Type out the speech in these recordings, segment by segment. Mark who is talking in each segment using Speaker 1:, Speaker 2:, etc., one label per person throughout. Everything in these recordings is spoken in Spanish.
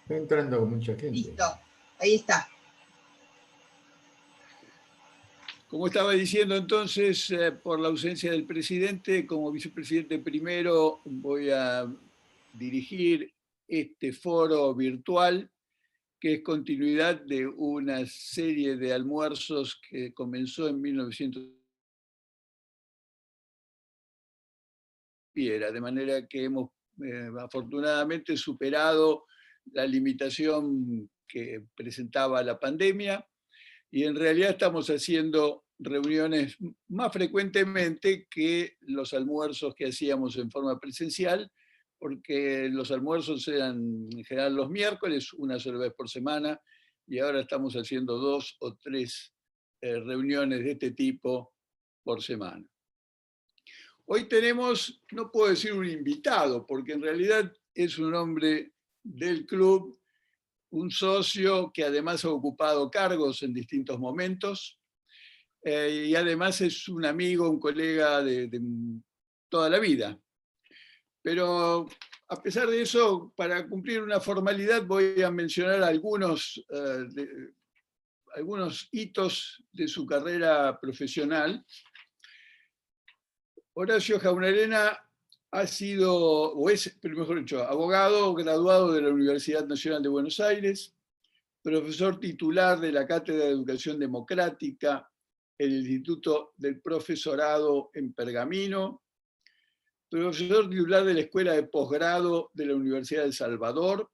Speaker 1: Está entrando mucha gente.
Speaker 2: Listo, ahí está.
Speaker 3: Como estaba diciendo entonces, por la ausencia del presidente, como vicepresidente primero voy a dirigir este foro virtual, que es continuidad de una serie de almuerzos que comenzó en 1900. De manera que hemos afortunadamente superado la limitación que presentaba la pandemia y en realidad estamos haciendo reuniones más frecuentemente que los almuerzos que hacíamos en forma presencial, porque los almuerzos eran en general los miércoles, una sola vez por semana, y ahora estamos haciendo 2 o 3 reuniones de este tipo por semana. Hoy tenemos, no puedo decir un invitado, porque en realidad es un hombre del club, un socio que además ha ocupado cargos en distintos momentos, y además es un amigo, un colega de toda la vida. Pero a pesar de eso, para cumplir una formalidad voy a mencionar algunos hitos de su carrera profesional. Horacio Jaunarena ha sido, o es, mejor dicho, abogado graduado de la Universidad Nacional de Buenos Aires, profesor titular de la Cátedra de Educación Democrática en el Instituto del Profesorado en Pergamino, profesor titular de la Escuela de Posgrado de la Universidad de El Salvador,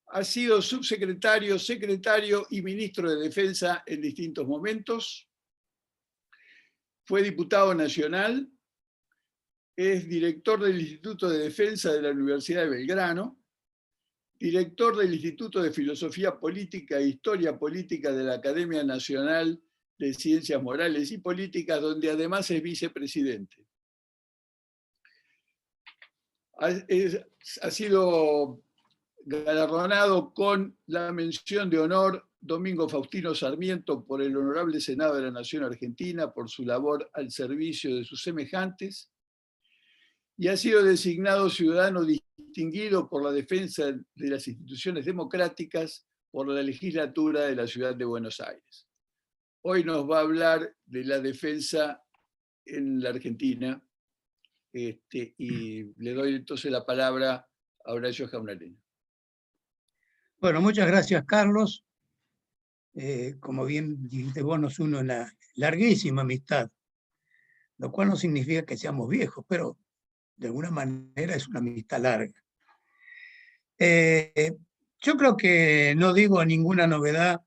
Speaker 3: ha sido subsecretario, secretario y ministro de Defensa en distintos momentos, fue diputado nacional, es director del Instituto de Defensa de la Universidad de Belgrano, director del Instituto de Filosofía Política e Historia Política de la Academia Nacional de Ciencias Morales y Políticas, donde además es vicepresidente. Ha sido galardonado con la mención de honor Domingo Faustino Sarmiento por el Honorable Senado de la Nación Argentina por su labor al servicio de sus semejantes, y ha sido designado ciudadano distinguido por la defensa de las instituciones democráticas por la legislatura de la Ciudad de Buenos Aires. Hoy nos va a hablar de la defensa en la Argentina, y le doy entonces la palabra a Horacio Jaunarena.
Speaker 4: Bueno, muchas gracias, Carlos. Como bien dijiste vos, nos une una larguísima amistad, lo cual no significa que seamos viejos, pero de alguna manera es una amistad larga. Yo creo que no digo ninguna novedad,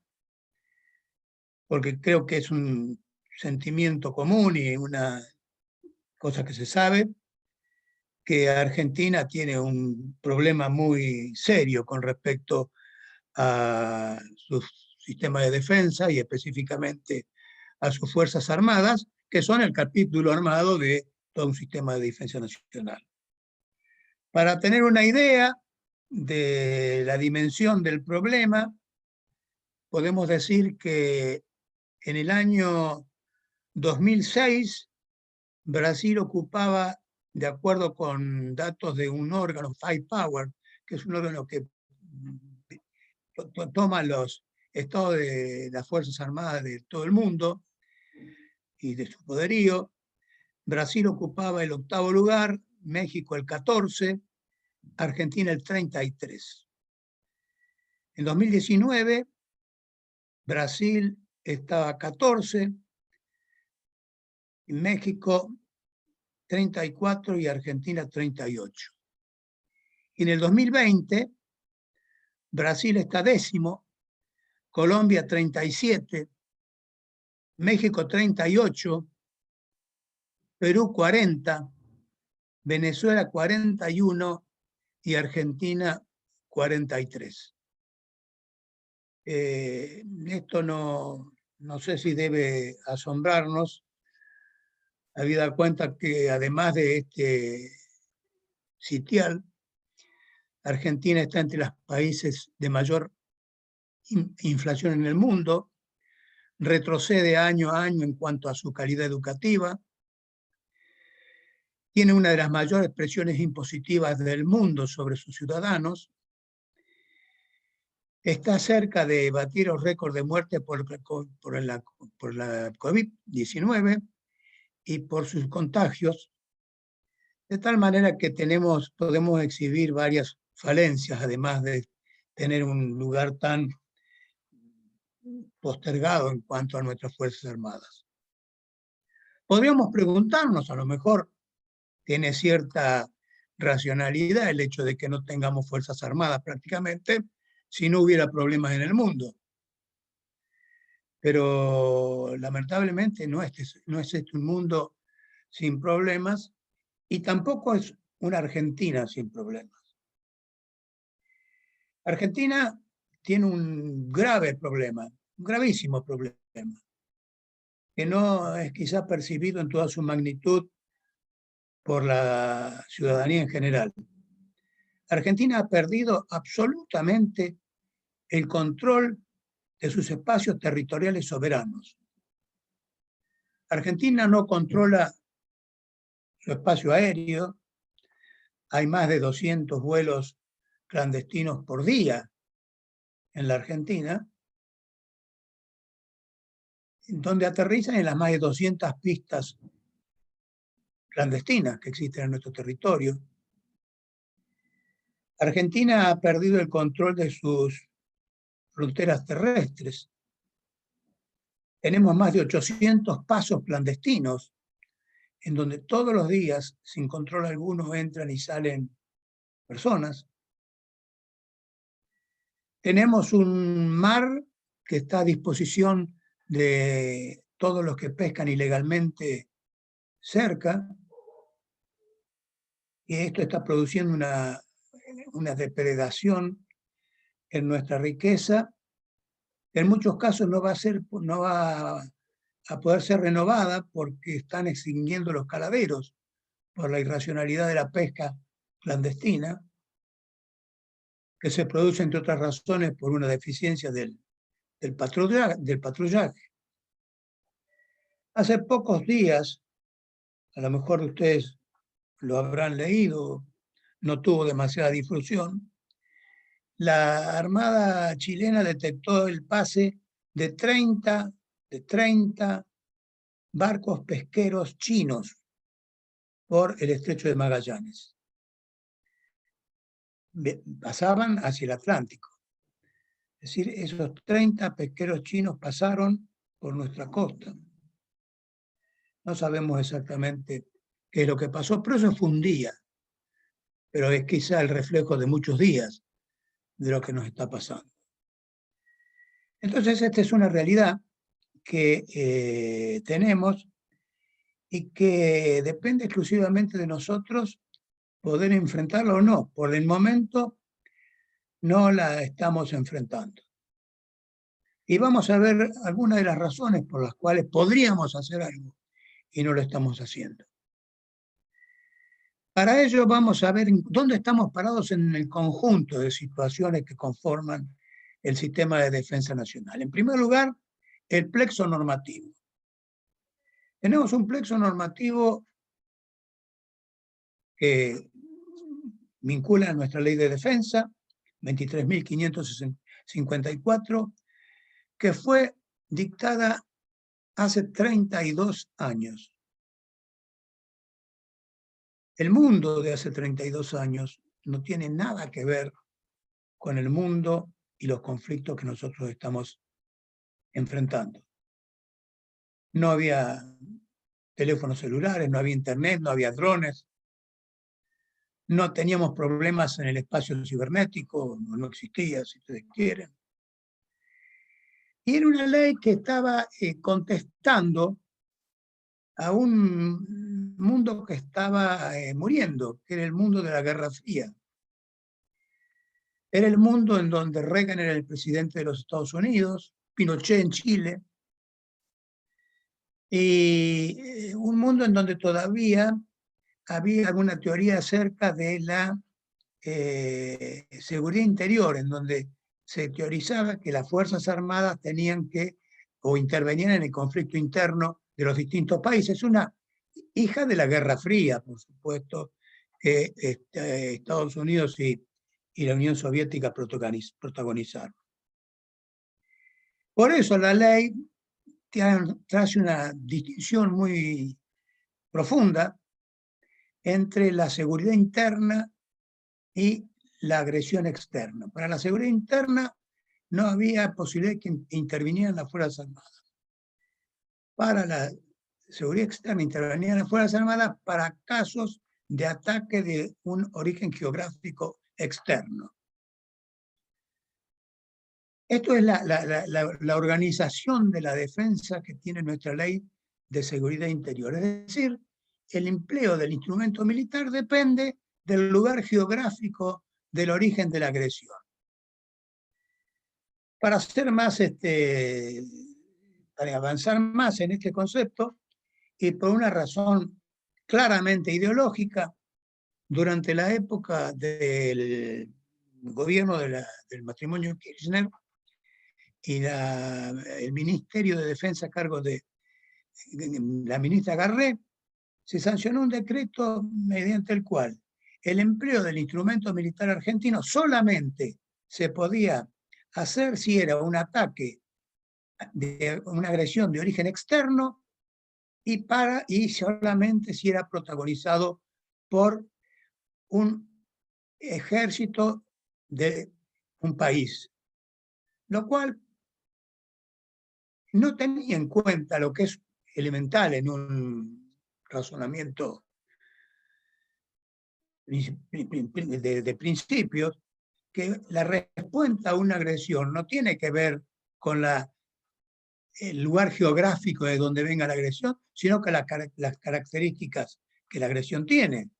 Speaker 4: porque creo que es un sentimiento común y una cosa que se sabe, que Argentina tiene un problema muy serio con respecto a su sistema de defensa y específicamente a sus Fuerzas Armadas, que son el capítulo armado de todo un sistema de defensa nacional. Para tener una idea de la dimensión del problema, podemos decir que en el año 2006, Brasil ocupaba, de acuerdo con datos de un órgano, Five Power, que es un órgano que toma los estados de las Fuerzas Armadas de todo el mundo y de su poderío. Brasil ocupaba el 8º lugar, México el 14, Argentina el 33. En 2019, Brasil estaba 14, México 34 y Argentina 38. Y en el 2020, Brasil está 10º, Colombia 37, México 38, Perú 40, Venezuela 41 y Argentina 43. Esto no sé si debe asombrarnos, habida cuenta que además de este sitial, Argentina está entre los países de mayor inflación en el mundo, retrocede año a año en cuanto a su calidad educativa, tiene una de las mayores presiones impositivas del mundo sobre sus ciudadanos está cerca de batir los récords de muerte por la COVID-19 y por sus contagios, de tal manera que podemos exhibir varias falencias, además de tener un lugar tan postergado en cuanto a nuestras Fuerzas Armadas. Podríamos preguntarnos, a lo mejor tiene cierta racionalidad el hecho de que no tengamos Fuerzas Armadas prácticamente si no hubiera problemas en el mundo. Pero lamentablemente no es un mundo sin problemas y tampoco es una Argentina sin problemas. Argentina tiene un grave problema, un gravísimo problema, que no es quizá percibido en toda su magnitud por la ciudadanía en general. Argentina ha perdido absolutamente el control de sus espacios territoriales soberanos. Argentina no controla su espacio aéreo, hay más de 200 vuelos clandestinos por día en la Argentina, donde aterrizan en las más de 200 pistas clandestinas que existen en nuestro territorio. Argentina ha perdido el control de sus fronteras terrestres. Tenemos más de 800 pasos clandestinos, en donde todos los días, sin control alguno, entran y salen personas. Tenemos un mar que está a disposición de todos los que pescan ilegalmente cerca, y esto está produciendo una depredación en nuestra riqueza, que en muchos casos no va a poder ser renovada porque están extinguiendo los caladeros por la irracionalidad de la pesca clandestina, que se produce, entre otras razones, por una deficiencia del patrullaje. Hace pocos días, a lo mejor ustedes lo habrán leído, no tuvo demasiada difusión, la Armada chilena detectó el pase de 30 barcos pesqueros chinos por el Estrecho de Magallanes. Pasaban hacia el Atlántico. Es decir, esos 30 pesqueros chinos pasaron por nuestra costa. No sabemos exactamente qué es lo que pasó, pero eso fue un día. Pero es quizá el reflejo de muchos días de lo que nos está pasando. Entonces, esta es una realidad que tenemos y que depende exclusivamente de nosotros poder enfrentarla o no. Por el momento no la estamos enfrentando. Y vamos a ver algunas de las razones por las cuales podríamos hacer algo y no lo estamos haciendo. Para ello vamos a ver dónde estamos parados en el conjunto de situaciones que conforman el sistema de defensa nacional. En primer lugar, el plexo normativo. Tenemos un plexo normativo que vincula a nuestra ley de defensa, 23.554, que fue dictada hace 32 años. El mundo de hace 32 años no tiene nada que ver con el mundo y los conflictos que nosotros estamos enfrentando. No había teléfonos celulares, no había internet, no había drones, no teníamos problemas en el espacio cibernético, no existía, si ustedes quieren. Y era una ley que estaba contestando a un mundo que estaba muriendo, que era el mundo de la Guerra Fría. Era el mundo en donde Reagan era el presidente de los Estados Unidos, Pinochet en Chile, y un mundo en donde todavía había alguna teoría acerca de la seguridad interior, en donde se teorizaba que las Fuerzas Armadas tenían que, o intervenían en el conflicto interno de los distintos países. Una hija de la Guerra Fría, por supuesto, que Estados Unidos y la Unión Soviética protagonizaron. Por eso la ley trae una distinción muy profunda entre la seguridad interna y la agresión externa. Para la seguridad interna no había posibilidad de que intervinieran las Fuerzas Armadas. Para la seguridad externa intervenían las Fuerzas Armadas para casos de ataque de un origen geográfico externo. Esto es la organización de la defensa que tiene nuestra ley de seguridad interior. Es decir, el empleo del instrumento militar depende del lugar geográfico del origen de la agresión. Para ser más, para avanzar más en este concepto, y por una razón claramente ideológica, durante la época del gobierno del matrimonio Kirchner y el Ministerio de Defensa a cargo de la ministra Garré, se sancionó un decreto mediante el cual el empleo del instrumento militar argentino solamente se podía hacer si era un ataque, una agresión de origen externo y solamente si era protagonizado por un ejército de un país, lo cual no tenía en cuenta lo que es elemental en un razonamiento de principios, que la respuesta a una agresión no tiene que ver con el lugar geográfico de donde venga la agresión, sino que las características que la agresión tiene.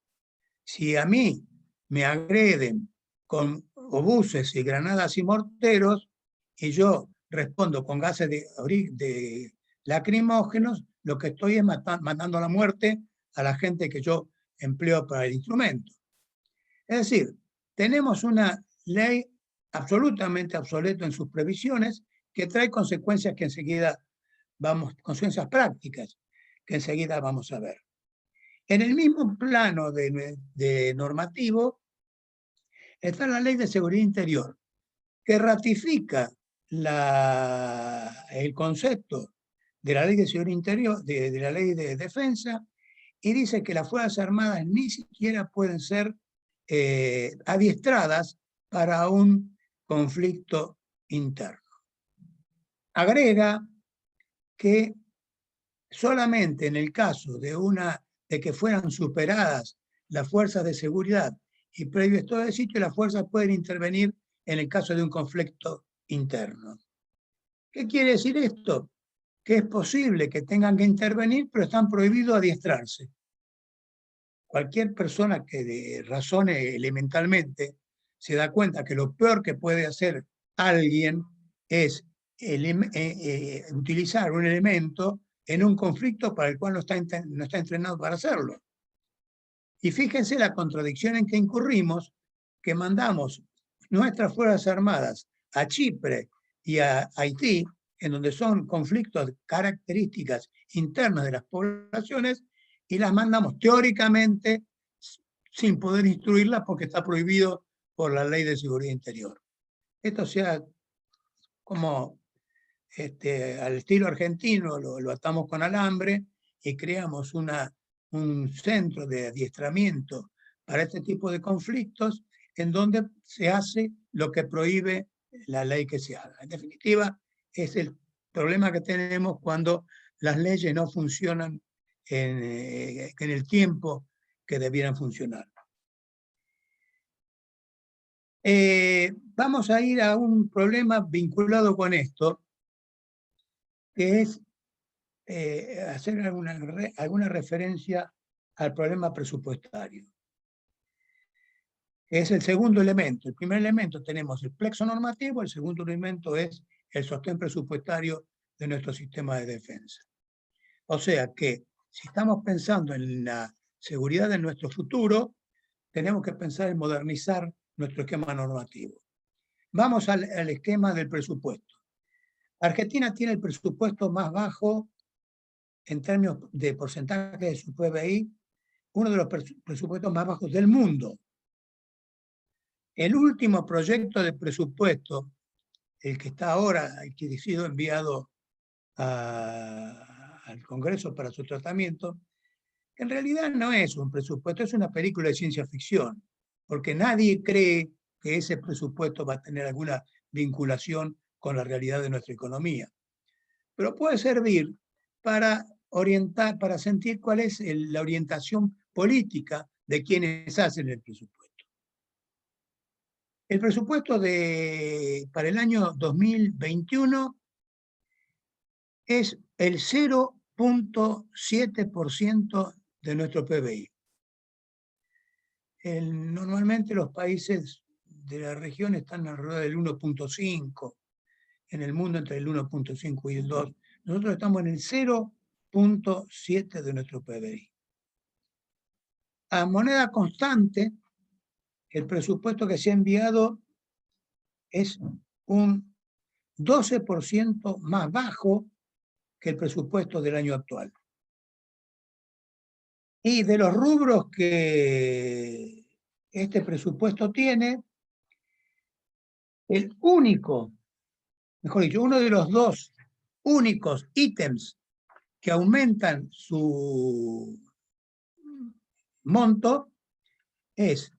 Speaker 4: Si a mí me agreden con obuses y granadas y morteros y yo respondo con gases de lacrimógenos, lo que estoy es mandando a la muerte a la gente que yo empleo para el instrumento. Es decir, tenemos una ley absolutamente obsoleta en sus previsiones que trae consecuencias que enseguida consecuencias prácticas que enseguida vamos a ver. En el mismo plano de normativo está la Ley de Seguridad Interior, que ratifica el concepto de la Ley de Seguridad Interior, de la Ley de Defensa, y dice que las Fuerzas Armadas ni siquiera pueden ser adiestradas para un conflicto interno. Agrega que solamente en el caso de que fueran superadas las fuerzas de seguridad y previo estado de sitio, las fuerzas pueden intervenir en el caso de un conflicto interno. ¿Qué quiere decir esto? Que es posible que tengan que intervenir, pero están prohibidos adiestrarse. Cualquier persona que razone elementalmente se da cuenta que lo peor que puede hacer alguien es utilizar un elemento en un conflicto para el cual no está entrenado para hacerlo. Y fíjense la contradicción en que incurrimos, que mandamos nuestras Fuerzas Armadas a Chipre y a Haití, en donde son conflictos de características internas de las poblaciones, y las mandamos teóricamente sin poder instruirlas porque está prohibido por la Ley de Seguridad Interior. Esto sea como al estilo argentino, lo atamos con alambre y creamos un centro de adiestramiento para este tipo de conflictos en donde se hace lo que prohíbe la ley que se haga. En definitiva, es el problema que tenemos cuando las leyes no funcionan en el tiempo que debieran funcionar. Vamos a ir a un problema vinculado con esto, que es hacer alguna referencia al problema presupuestario. Es el segundo elemento. El primer elemento tenemos el plexo normativo, el segundo elemento es el sostén presupuestario de nuestro sistema de defensa. O sea que si estamos pensando en la seguridad de nuestro futuro, tenemos que pensar en modernizar nuestro esquema normativo. Vamos al esquema del presupuesto. Argentina tiene el presupuesto más bajo en términos de porcentaje de su PBI, uno de los presupuestos más bajos del mundo. El último proyecto de presupuesto el que está ahora, el que ha sido enviado al Congreso para su tratamiento, que en realidad no es un presupuesto, es una película de ciencia ficción, porque nadie cree que ese presupuesto va a tener alguna vinculación con la realidad de nuestra economía. Pero puede servir para orientar, para sentir cuál es la orientación política de quienes hacen el presupuesto. El presupuesto para el año 2021 es el 0.7% de nuestro PBI. Normalmente los países de la región están alrededor del 1.5%, en el mundo entre el 1.5 y el 2. Nosotros estamos en el 0.7 de nuestro PBI. A moneda constante, el presupuesto que se ha enviado es un 12% más bajo que el presupuesto del año actual. Y de los rubros que este presupuesto tiene, el único, mejor dicho, uno de los dos únicos ítems que aumentan su monto es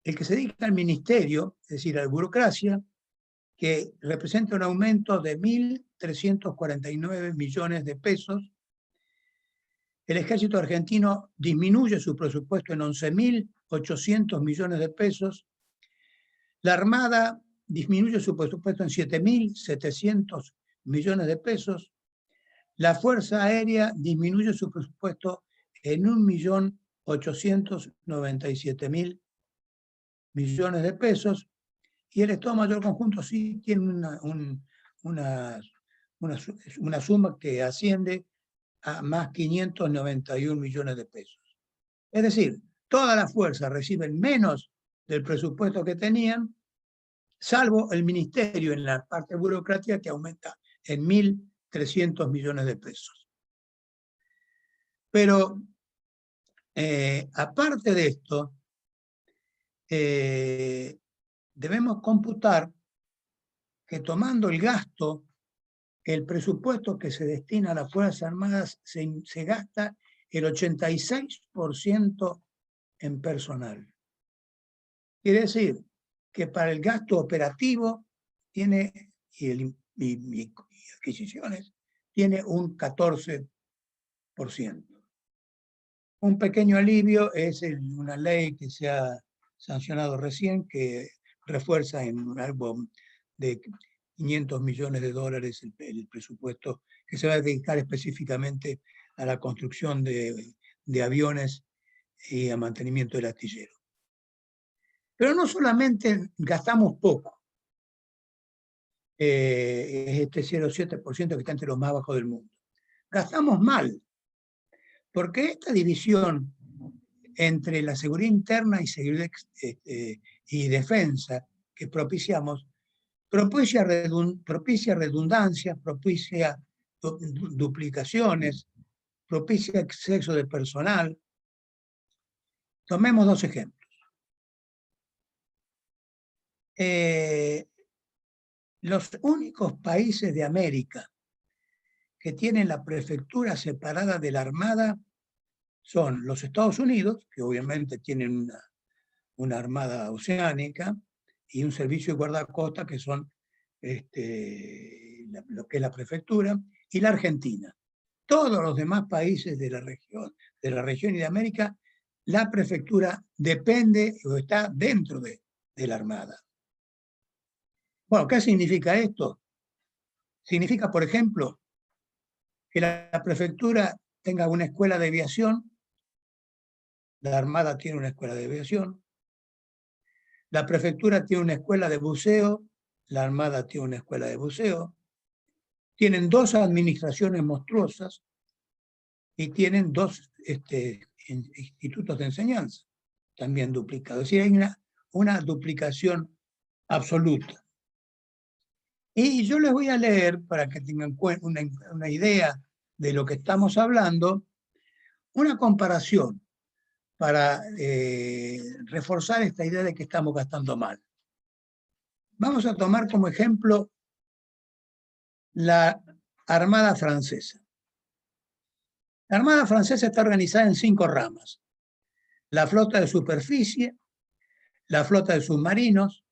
Speaker 4: el que se dedica al ministerio, es decir, a la burocracia, que representa un aumento de 1.349 millones de pesos. El ejército argentino disminuye su presupuesto en 11.800 millones de pesos. La Armada disminuye su presupuesto en 7.700 millones de pesos. La Fuerza Aérea disminuye su presupuesto en 1.897.000 millones de pesos. Y el Estado Mayor Conjunto sí tiene una suma que asciende a más 591 millones de pesos. Es decir, todas las fuerzas reciben menos del presupuesto que tenían, salvo el ministerio en la parte burocrática que aumenta en 1.300 millones de pesos. Pero aparte de esto, debemos computar que tomando el gasto, el presupuesto que se destina a las Fuerzas Armadas se gasta el 86% en personal. Quiere decir que para el gasto operativo tiene, y adquisiciones, tiene un 14%. Un pequeño alivio es una ley que se ha sancionado recién, que refuerza en algo de 500 millones de dólares el presupuesto que se va a dedicar específicamente a la construcción de aviones y a mantenimiento del astillero. Pero no solamente gastamos poco, es este 0,7% que está entre los más bajos del mundo. Gastamos mal, porque esta división entre la seguridad interna y defensa que propiciamos, propicia redundancias, propicia duplicaciones, propicia exceso de personal. Tomemos dos ejemplos. Los únicos países de América que tienen la prefectura separada de la Armada son los Estados Unidos, que obviamente tienen una armada oceánica y un servicio de guardacosta, que son lo que es la prefectura, y la Argentina. Todos los demás países de la región y de América, la prefectura depende o está dentro de la Armada. Bueno, ¿qué significa esto? Significa, por ejemplo, que la prefectura tenga una escuela de aviación, la Armada tiene una escuela de aviación, la prefectura tiene una escuela de buceo, la Armada tiene una escuela de buceo, tienen dos administraciones monstruosas y tienen dos institutos de enseñanza también duplicados. Es decir, hay una duplicación absoluta. Y yo les voy a leer, para que tengan una idea de lo que estamos hablando, una comparación para reforzar esta idea de que estamos gastando mal. Vamos a tomar como ejemplo la Armada Francesa. La Armada Francesa está organizada en 5 ramas. La flota de superficie, la flota de submarinos,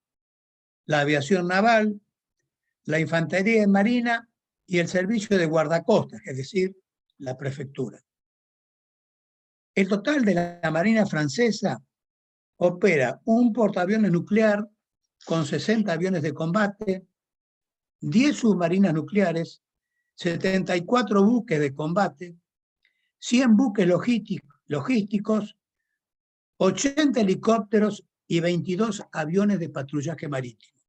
Speaker 4: la aviación naval, la infantería marina y el servicio de guardacostas, es decir, la prefectura. El total de la Marina Francesa opera un portaaviones nuclear con 60 aviones de combate, 10 submarinas nucleares, 74 buques de combate, 100 buques logísticos, 80 helicópteros y 22 aviones de patrullaje marítimo.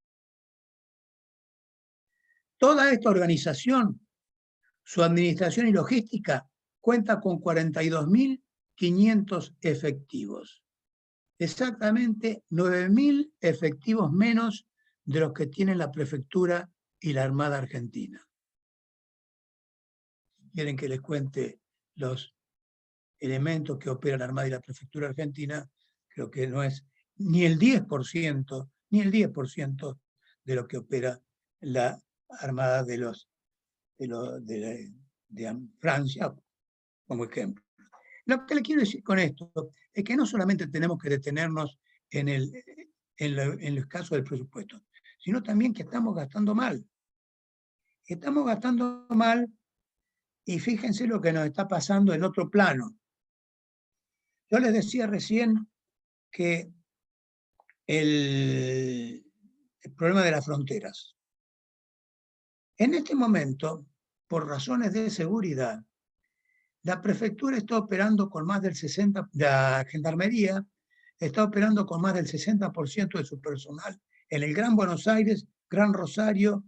Speaker 4: Toda esta organización, su administración y logística, cuenta con 42.500 efectivos. Exactamente 9.000 efectivos menos de los que tienen la prefectura y la Armada Argentina. ¿Quieren que les cuente los elementos que opera la Armada y la Prefectura Argentina? Creo que no es ni el 10%, de lo que opera la Armada de Francia, como ejemplo. Lo que le quiero decir con esto es que no solamente tenemos que detenernos en el caso del presupuesto, sino también que estamos gastando mal. Estamos gastando mal y fíjense lo que nos está pasando en otro plano. Yo les decía recién que el problema de las fronteras. En este momento, por razones de seguridad, la prefectura está operando con más del 60%, la gendarmería está operando con más del 60% de su personal en el Gran Buenos Aires, Gran Rosario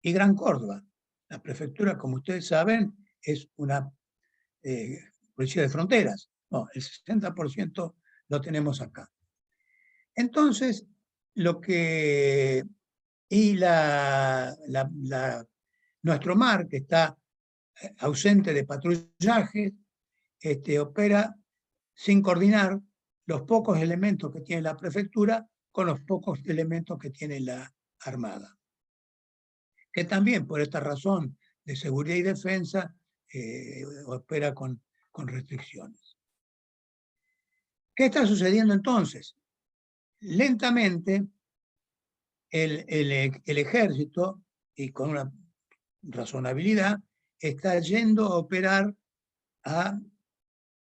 Speaker 4: y Gran Córdoba. La prefectura, como ustedes saben, es una policía de fronteras. No, el 60% lo tenemos acá. Entonces, nuestro mar, que está ausente de patrullaje, opera sin coordinar los pocos elementos que tiene la prefectura con los pocos elementos que tiene la Armada. Que también, por esta razón de seguridad y defensa, opera con restricciones. ¿Qué está sucediendo entonces? Lentamente, el ejército, y con una razonabilidad, está yendo a operar, a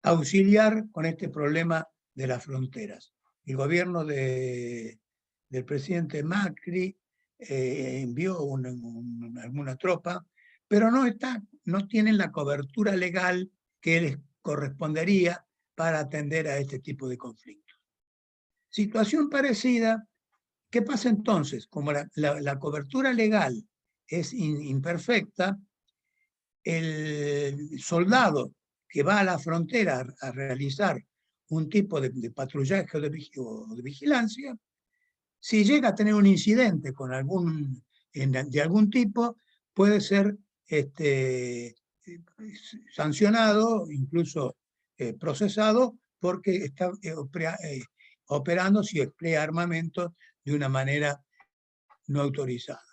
Speaker 4: auxiliar con este problema de las fronteras. El gobierno del presidente Macri envió alguna tropa, pero no tienen la cobertura legal que les correspondería para atender a este tipo de conflictos. Situación parecida. ¿Qué pasa entonces? Como la cobertura legal es imperfecta, el soldado que va a la frontera a realizar un tipo de patrullaje o de vigilancia, si llega a tener un incidente con de algún tipo, puede ser sancionado, incluso procesado, porque está operando si emplea armamento de una manera no autorizada.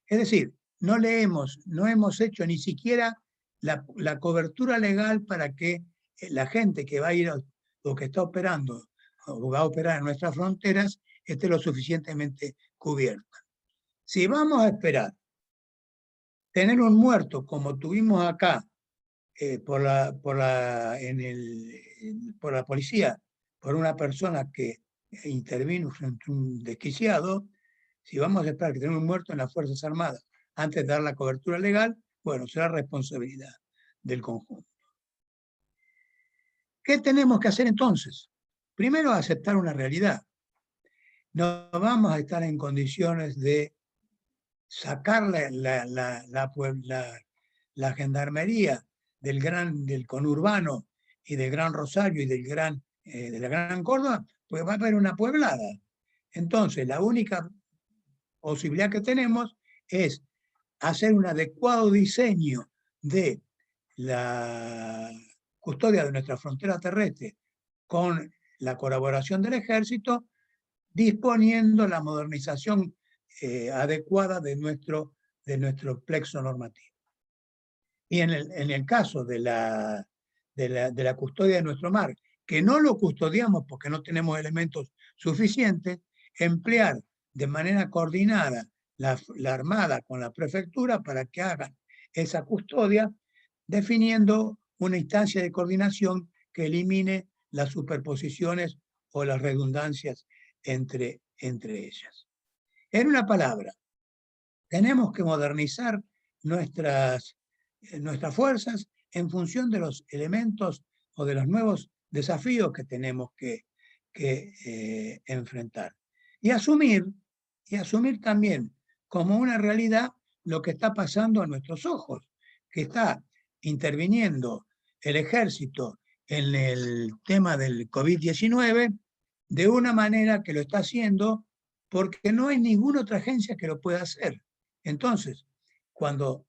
Speaker 4: Es decir, no hemos hecho ni siquiera la cobertura legal para que la gente que va a ir o que está operando o va a operar en nuestras fronteras esté lo suficientemente cubierta. Si vamos a esperar tener un muerto como tuvimos acá por la policía, por una persona que intervino frente a un desquiciado, si vamos a esperar que tenemos un muerto en las Fuerzas Armadas antes de dar la cobertura legal, bueno, será responsabilidad del conjunto. ¿Qué tenemos que hacer entonces? Primero, aceptar una realidad. No vamos a estar en condiciones de sacar la gendarmería del conurbano y del Gran Rosario y de la Gran Córdoba, pues va a haber una pueblada. Entonces, la única posibilidad que tenemos es hacer un adecuado diseño de la custodia de nuestra frontera terrestre con la colaboración del ejército, disponiendo la modernización adecuada de nuestro de nuestro plexo normativo. Y en el caso de la custodia de nuestro mar, que no lo custodiamos porque no tenemos elementos suficientes, emplear de manera coordinada la Armada con la prefectura para que hagan esa custodia, definiendo una instancia de coordinación que elimine las superposiciones o las redundancias entre ellas. En una palabra, tenemos que modernizar nuestras fuerzas en función de los elementos o de los nuevos desafíos que tenemos que enfrentar. Y asumir también como una realidad lo que está pasando a nuestros ojos, que está interviniendo el ejército en el tema del COVID-19 de una manera que lo está haciendo porque no hay ninguna otra agencia que lo pueda hacer. Entonces, cuando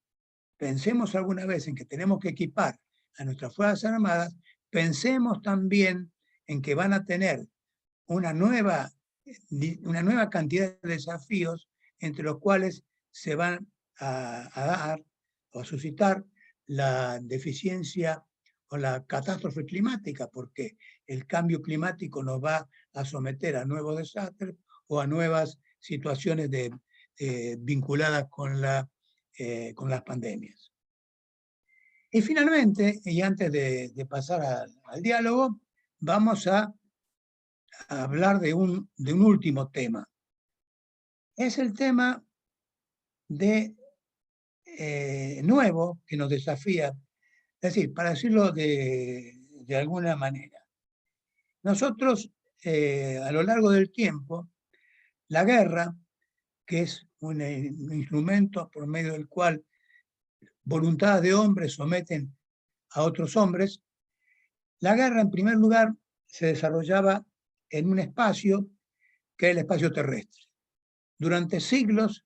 Speaker 4: pensemos alguna vez en que tenemos que equipar a nuestras Fuerzas Armadas, pensemos también en que van a tener una nueva cantidad de desafíos entre los cuales se van a dar o a suscitar la deficiencia o la catástrofe climática, porque el cambio climático nos va a someter a nuevos desastres o a nuevas situaciones vinculadas con las pandemias. Y finalmente, y antes de pasar al diálogo, vamos a hablar de un último tema. Es el tema nuevo que nos desafía, es decir, para decirlo de alguna manera. Nosotros, a lo largo del tiempo, la guerra, que es un instrumento por medio del cual voluntades de hombres someten a otros hombres, la guerra, en primer lugar, se desarrollaba en un espacio que es el espacio terrestre. Durante siglos,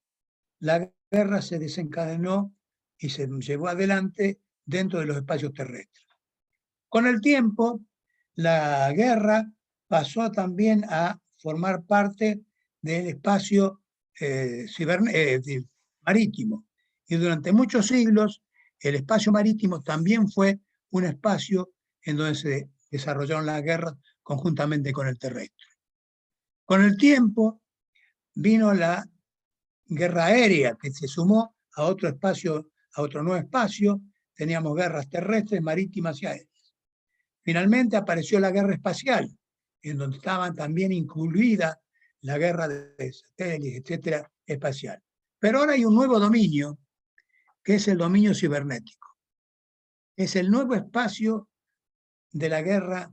Speaker 4: la guerra se desencadenó y se llevó adelante dentro de los espacios terrestres. Con el tiempo, la guerra pasó también a formar parte del espacio marítimo. Y durante muchos siglos, el espacio marítimo también fue un espacio en donde se desarrollaron las guerras conjuntamente con el terrestre. Con el tiempo vino la guerra aérea, que se sumó a otro espacio, a otro nuevo espacio. Teníamos guerras terrestres, marítimas y aéreas. Finalmente apareció la guerra espacial, en donde estaban también incluida la guerra de satélites, etcétera, espacial. Pero ahora hay un nuevo dominio, que es el dominio cibernético. Es el nuevo espacio de la guerra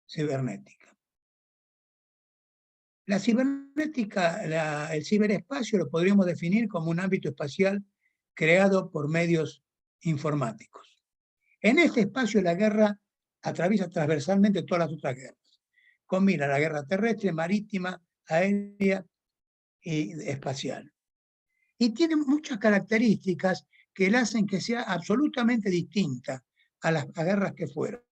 Speaker 4: cibernética. La cibernética, el ciberespacio lo podríamos definir como un ámbito espacial creado por medios informáticos. En este espacio la guerra atraviesa transversalmente todas las otras guerras. Combina la guerra terrestre, marítima, aérea y espacial. Y tiene muchas características que la hacen que sea absolutamente distinta a las guerras que fueron.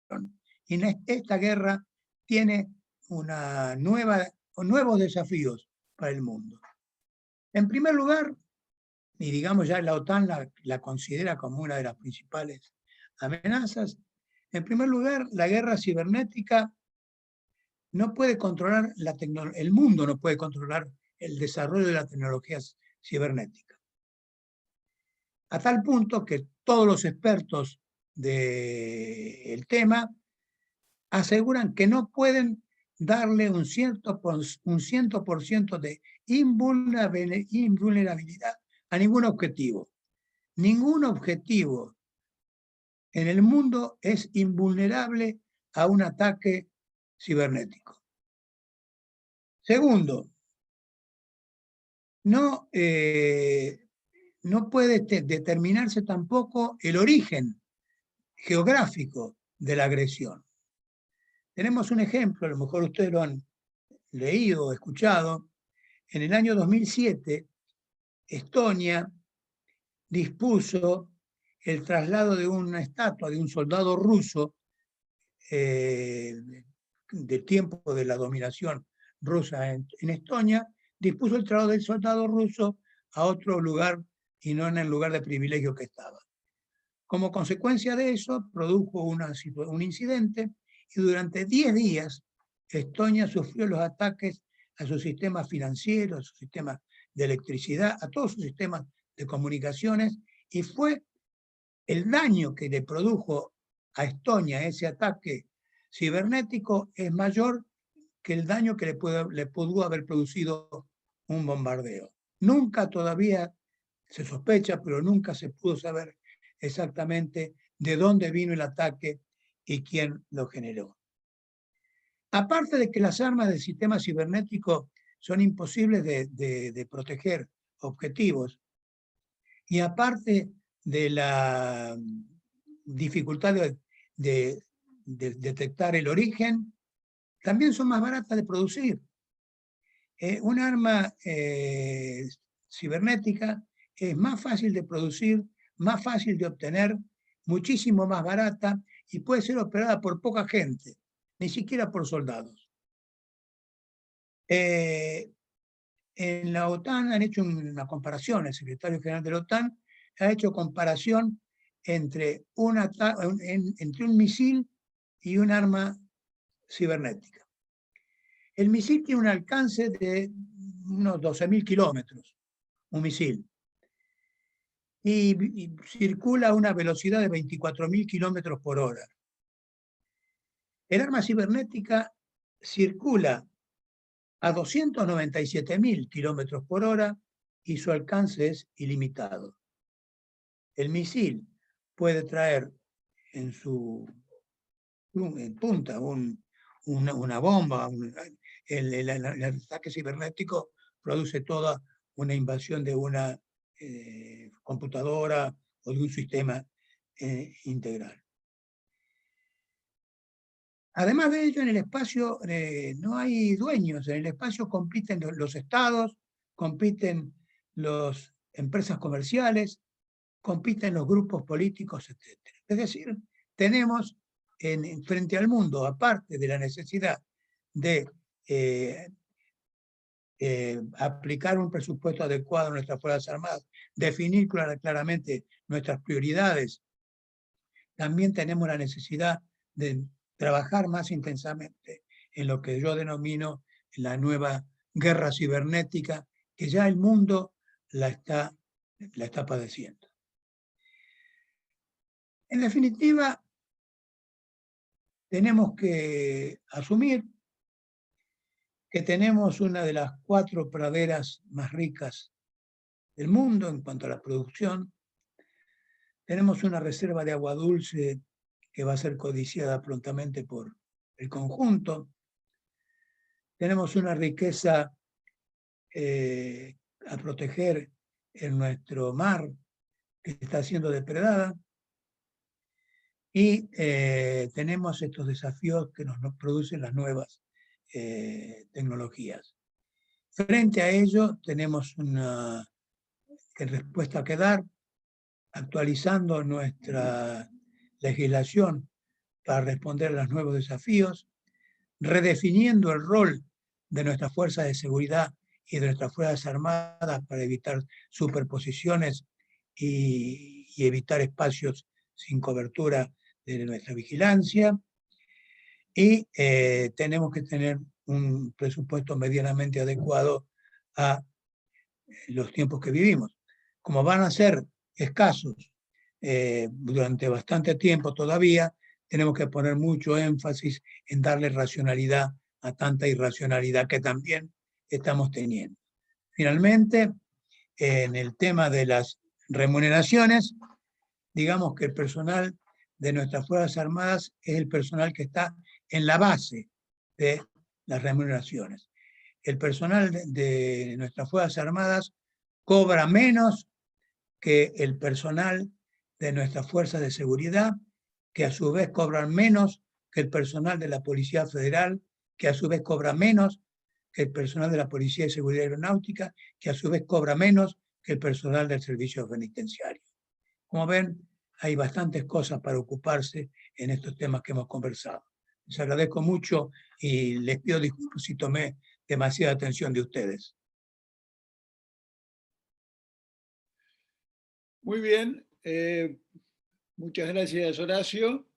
Speaker 4: Y esta guerra tiene nuevos desafíos para el mundo. En primer lugar, y digamos ya la OTAN la considera como una de las principales amenazas, en primer lugar, la guerra cibernética no puede controlar el mundo no puede controlar el desarrollo de la tecnología cibernética. A tal punto que todos los expertos del tema aseguran que no pueden darle un 100% de invulnerabilidad a ningún objetivo. Ningún objetivo en el mundo es invulnerable a un ataque cibernético. Segundo, no puede determinarse tampoco el origen geográfico de la agresión. Tenemos un ejemplo, a lo mejor ustedes lo han leído o escuchado. En el año 2007, Estonia dispuso el traslado de una estatua de un soldado ruso del tiempo de la dominación rusa en Estonia, dispuso el traslado del soldado ruso a otro lugar y no en el lugar de privilegio que estaba. Como consecuencia de eso, produjo un incidente y durante 10 días Estonia sufrió los ataques a sus sistemas financieros, a sus sistemas de electricidad, a todos sus sistemas de comunicaciones, y fue el daño que le produjo a Estonia ese ataque cibernético es mayor que el daño que le pudo haber producido un bombardeo. Nunca todavía se sospecha, pero nunca se pudo saber exactamente de dónde vino el ataque y quién lo generó. Aparte de que las armas del sistema cibernético son imposibles de proteger objetivos, y aparte de la dificultad de detectar el origen, también son más baratas de producir. Un arma cibernética es más fácil de producir, más fácil de obtener, muchísimo más barata y puede ser operada por poca gente, ni siquiera por soldados. En la OTAN han hecho una comparación, el secretario general de la OTAN ha hecho comparación entre un misil y un arma cibernética. El misil tiene un alcance de unos 12.000 kilómetros, un misil, y circula a una velocidad de 24.000 kilómetros por hora. El arma cibernética circula a 297.000 kilómetros por hora y su alcance es ilimitado. El misil puede traer en su punta una bomba. El ataque cibernético produce toda una invasión de una computadora o de un sistema integral. Además de ello, en el espacio no hay dueños. En el espacio compiten los estados, compiten las empresas comerciales, compiten los grupos políticos, etc. Es decir, tenemos frente al mundo, aparte de la necesidad de aplicar un presupuesto adecuado a nuestras Fuerzas Armadas, definir claramente nuestras prioridades, también tenemos la necesidad de trabajar más intensamente en lo que yo denomino la nueva guerra cibernética, que ya el mundo la está padeciendo. En definitiva, tenemos que asumir que tenemos una de las 4 praderas más ricas del mundo en cuanto a la producción. Tenemos una reserva de agua dulce que va a ser codiciada prontamente por el conjunto. Tenemos una riqueza a proteger en nuestro mar que está siendo depredada. Y tenemos estos desafíos que nos producen las nuevas tecnologías. Frente a ello, tenemos una respuesta que dar, actualizando nuestra legislación para responder a los nuevos desafíos, redefiniendo el rol de nuestras fuerzas de seguridad y de nuestras Fuerzas Armadas para evitar superposiciones y evitar espacios sin cobertura de nuestra vigilancia. Y tenemos que tener un presupuesto medianamente adecuado a los tiempos que vivimos. Como van a ser escasos durante bastante tiempo todavía, tenemos que poner mucho énfasis en darle racionalidad a tanta irracionalidad que también estamos teniendo. Finalmente, en el tema de las remuneraciones, digamos que el personal de nuestras Fuerzas Armadas es el personal que está en la base de las remuneraciones. El personal de nuestras Fuerzas Armadas cobra menos que el personal de nuestras fuerzas de seguridad, que a su vez cobran menos que el personal de la Policía Federal, que a su vez cobra menos que el personal de la Policía de Seguridad Aeronáutica, que a su vez cobra menos que el personal del servicio penitenciario. Como ven, hay bastantes cosas para ocuparse en estos temas que hemos conversado. Les agradezco mucho y les pido disculpas si tomé demasiada atención de ustedes.
Speaker 3: Muy bien. Muchas gracias, Horacio.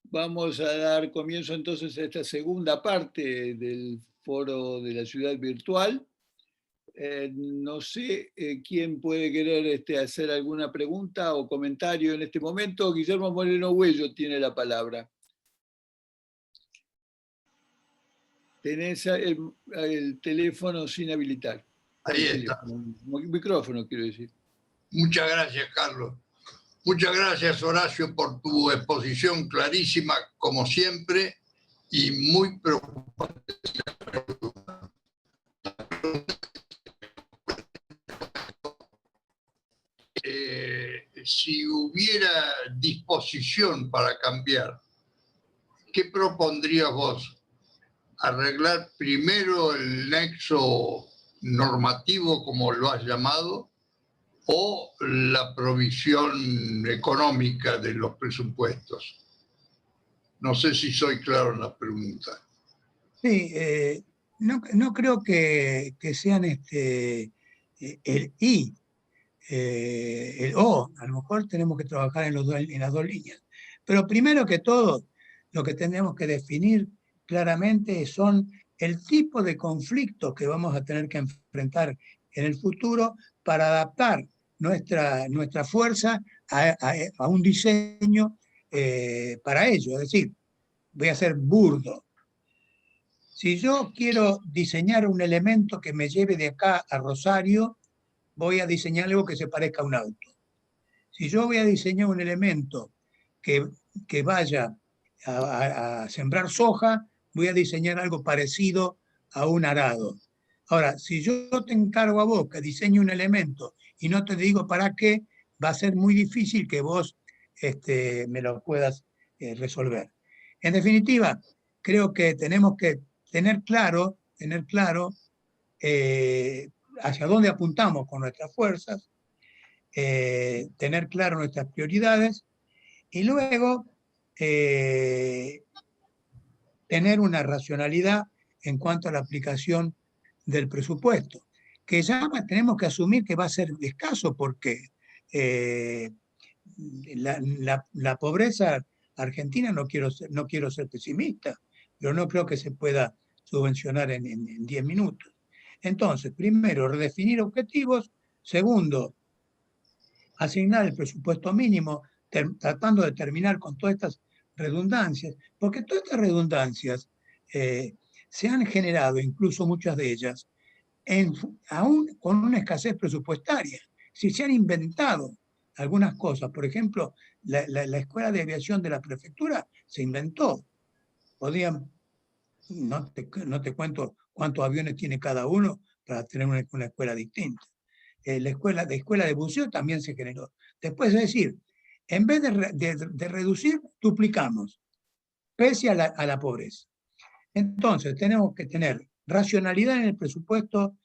Speaker 3: Vamos a dar comienzo entonces a esta segunda parte del foro de la ciudad virtual. No sé quién puede querer hacer alguna pregunta o comentario en este momento. Guillermo Moreno Huello tiene la palabra. Tenés el teléfono sin habilitar.
Speaker 1: Ahí está.
Speaker 3: Micrófono, quiero decir.
Speaker 1: Muchas gracias, Carlos. Muchas gracias, Horacio, por tu exposición clarísima, como siempre, y muy preocupante. Si hubiera disposición para cambiar, ¿qué propondrías vos? ¿Arreglar primero el nexo normativo, como lo has llamado, o la provisión económica de los presupuestos? No sé si soy claro en la pregunta.
Speaker 4: Sí, no creo que sean el y, el o. A lo mejor tenemos que trabajar en las dos líneas. Pero primero que todo, lo que tenemos que definir claramente son el tipo de conflictos que vamos a tener que enfrentar en el futuro para adaptar nuestra fuerza a un diseño para ello. Es decir, voy a ser burdo. Si yo quiero diseñar un elemento que me lleve de acá a Rosario, voy a diseñar algo que se parezca a un auto. Si yo voy a diseñar un elemento que vaya a sembrar soja, voy a diseñar algo parecido a un arado. Ahora, si yo te encargo a vos que diseñe un elemento y no te digo para qué, va a ser muy difícil que vos me lo puedas resolver. En definitiva, creo que tenemos que tener claro hacia dónde apuntamos con nuestras fuerzas, tener claro nuestras prioridades y luego tener una racionalidad en cuanto a la aplicación del presupuesto, que ya tenemos que asumir que va a ser escaso porque la pobreza argentina, no quiero ser pesimista, pero no creo que se pueda subvencionar en 10 minutos. Entonces, primero, redefinir objetivos. Segundo, asignar el presupuesto mínimo, tratando de terminar con todas estas redundancias, porque todas estas redundancias se han generado, incluso muchas de ellas, aún con una escasez presupuestaria. Si se han inventado algunas cosas, por ejemplo, la escuela de aviación de la prefectura se inventó. No te cuento cuántos aviones tiene cada uno para tener una escuela distinta. La escuela de buceo también se generó. Después, es decir, en vez de reducir, duplicamos, pese a la pobreza. Entonces, tenemos que tener racionalidad en el presupuesto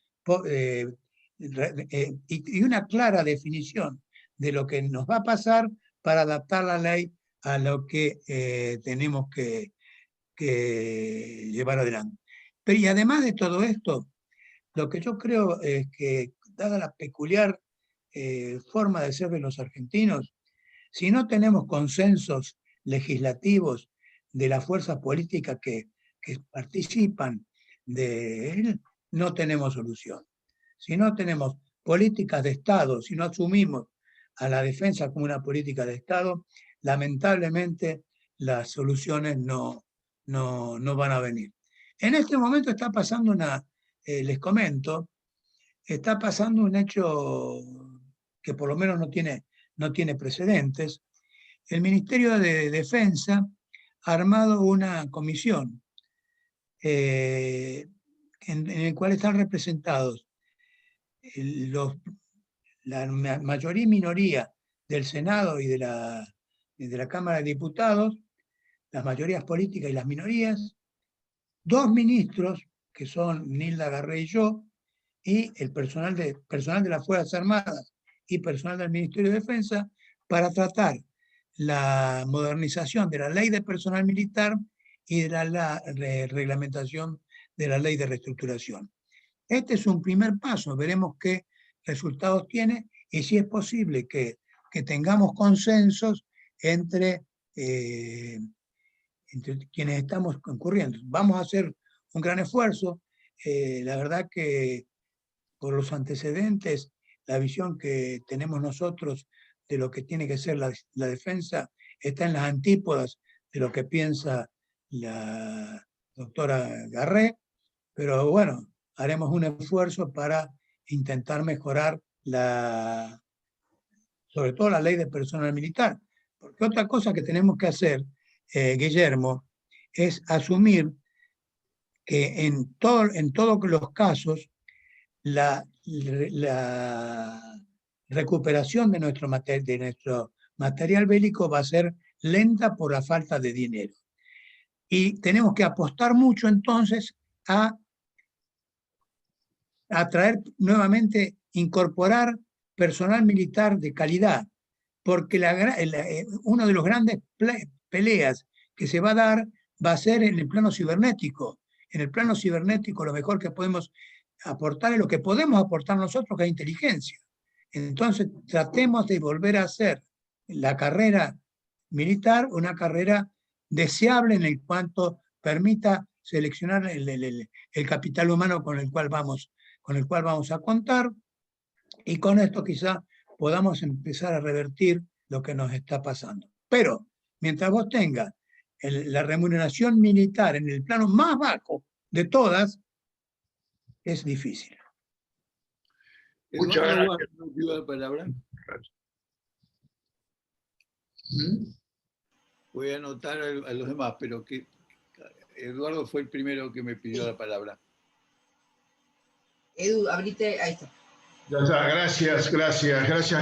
Speaker 4: y una clara definición de lo que nos va a pasar para adaptar la ley a lo que tenemos que llevar adelante. Pero y además de todo esto, lo que yo creo es que, dada la peculiar forma de ser de los argentinos, si no tenemos consensos legislativos de las fuerzas políticas que participan de él, no tenemos solución. Si no tenemos políticas de Estado, si no asumimos a la defensa como una política de Estado, lamentablemente las soluciones no van a venir. En este momento está pasando les comento, está pasando un hecho que por lo menos no tiene precedentes. El Ministerio de Defensa ha armado una comisión en el cual están representados la mayoría y minoría del Senado y de la Cámara de Diputados, las mayorías políticas y las minorías, dos ministros, que son Nilda Garré y yo, y el personal de las Fuerzas Armadas y personal del Ministerio de Defensa, para tratar la modernización de la ley de personal militar y de la reglamentación de la ley de reestructuración. Este es un primer paso, veremos qué resultados tiene y si es posible que que tengamos consensos entre quienes estamos concurriendo. Vamos a hacer un gran esfuerzo. La verdad que por los antecedentes, la visión que tenemos nosotros de lo que tiene que ser la defensa está en las antípodas de lo que piensa la doctora Garré, pero bueno, haremos un esfuerzo para intentar mejorar sobre todo la ley de personal militar. Porque otra cosa que tenemos que hacer, Guillermo, es asumir que en todos los casos la recuperación de nuestro material bélico va a ser lenta por la falta de dinero. Y tenemos que apostar mucho entonces a traer nuevamente, incorporar personal militar de calidad, porque una de las grandes peleas que se va a dar va a ser en el plano cibernético. En el plano cibernético lo mejor que podemos aportar es lo que podemos aportar nosotros, que es inteligencia. Entonces tratemos de volver a hacer la carrera militar una carrera deseable en el cuanto permita seleccionar el capital humano con el cual vamos a contar, y con esto quizá podamos empezar a revertir lo que nos está pasando. Pero mientras vos tengas la remuneración militar en el plano más bajo de todas, es difícil.
Speaker 1: Muchas gracias.
Speaker 3: La palabra. Voy a anotar a los demás, pero que Eduardo fue el primero que me pidió la palabra.
Speaker 2: Edu, abrite, ahí está.
Speaker 5: Ya está, gracias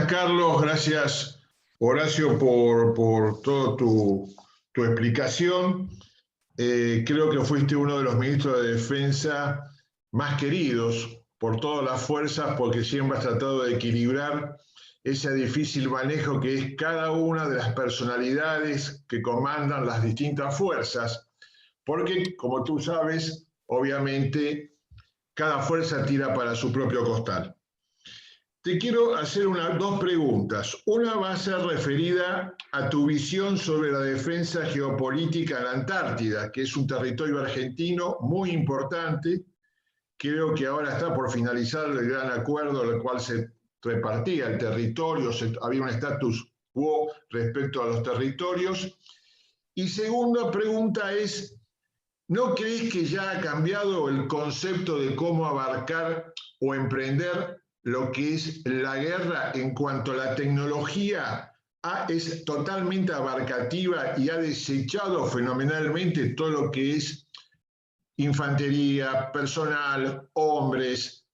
Speaker 5: Carlos, gracias Horacio por toda tu explicación. Creo que fuiste uno de los ministros de Defensa más queridos por todas las fuerzas, porque siempre has tratado de equilibrar ese difícil manejo que es cada una de las personalidades que comandan las distintas fuerzas, porque, como tú sabes, obviamente, cada fuerza tira para su propio costal. Te quiero hacer dos preguntas. Una va a ser referida a tu visión sobre la defensa geopolítica en la Antártida, que es un territorio argentino muy importante. Creo que ahora está por finalizar el gran acuerdo en el cual se repartía el territorio, había un status quo respecto a los territorios. Y segunda pregunta es, ¿no crees que ya ha cambiado el concepto de cómo abarcar o emprender lo que es la guerra en cuanto a la tecnología? Es totalmente abarcativa y ha desechado fenomenalmente todo lo que es infantería, personal, hombres,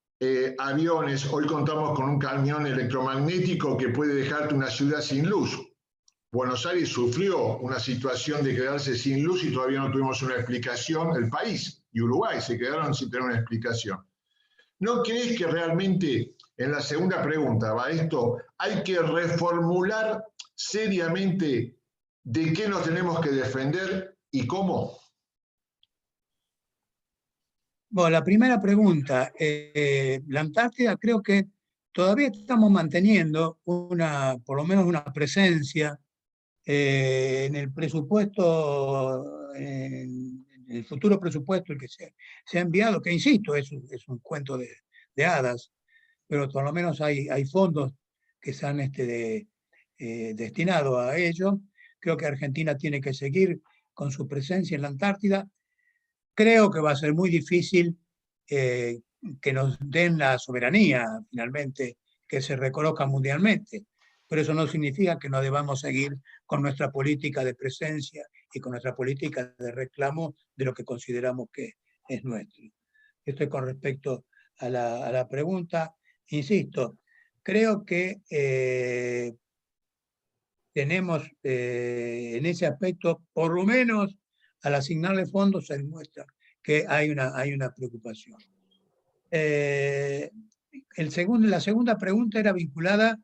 Speaker 5: aviones. Hoy contamos con un camión electromagnético que puede dejarte una ciudad sin luz. Buenos Aires sufrió una situación de quedarse sin luz y todavía no tuvimos una explicación. El país y Uruguay se quedaron sin tener una explicación. ¿No crees que realmente, en la segunda pregunta va esto, hay que reformular seriamente de qué nos tenemos que defender y cómo?
Speaker 4: Bueno, la primera pregunta, la Antártida creo que todavía estamos manteniendo por lo menos una presencia en el presupuesto, en el futuro presupuesto el que se ha enviado, que insisto, es un cuento de hadas, pero por lo menos hay fondos que se han destinado a ello. Creo que Argentina tiene que seguir con su presencia en la Antártida. Creo que va a ser muy difícil que nos den la soberanía, finalmente, que se reconozca mundialmente. Pero eso no significa que no debamos seguir con nuestra política de presencia y con nuestra política de reclamo de lo que consideramos que es nuestro. Esto es con respecto a la pregunta. Insisto, creo que tenemos en ese aspecto, por lo menos al asignarle fondos, se demuestra que hay una preocupación. La segunda pregunta era vinculada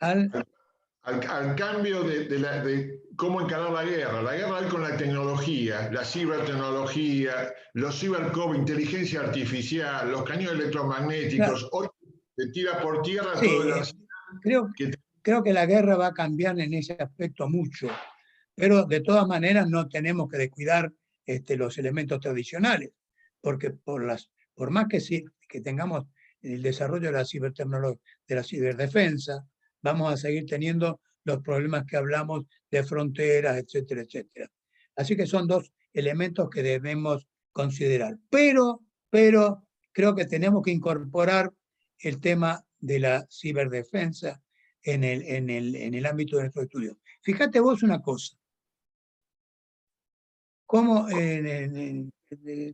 Speaker 4: al
Speaker 5: cambio de cómo encarar la guerra. La guerra hoy con la tecnología, la cibertecnología, los cibercob, inteligencia artificial, los cañones electromagnéticos. Claro. Hoy se tira por tierra todo el arsenal.
Speaker 4: Creo creo que la guerra va a cambiar en ese aspecto mucho, pero de todas maneras no tenemos que descuidar los elementos tradicionales, porque por más que tengamos el desarrollo de la cibertecnología, de la ciberdefensa, vamos a seguir teniendo los problemas que hablamos de fronteras, etcétera, etcétera. Así que son dos elementos que debemos considerar. Pero creo que tenemos que incorporar el tema de la ciberdefensa en el ámbito de nuestro estudio. Fíjate vos una cosa, cómo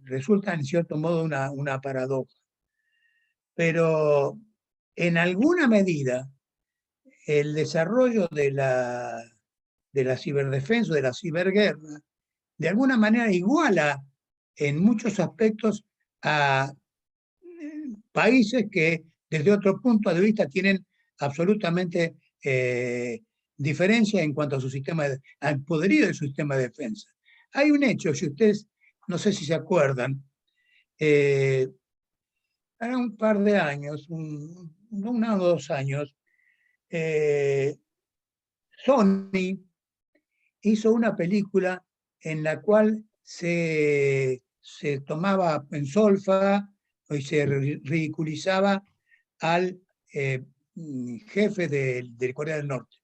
Speaker 4: resulta en cierto modo una paradoja, pero en alguna medida el desarrollo de la ciberdefensa, de la ciberguerra, de alguna manera iguala en muchos aspectos a países que desde otro punto de vista tienen absolutamente diferencia en cuanto a su al poderío de su sistema de defensa. Hay un hecho, si ustedes, no sé si se acuerdan, hace un par de años, uno o 2 años, Sony hizo una película en la cual se tomaba en solfa y se ridiculizaba al jefe de Corea del Norte.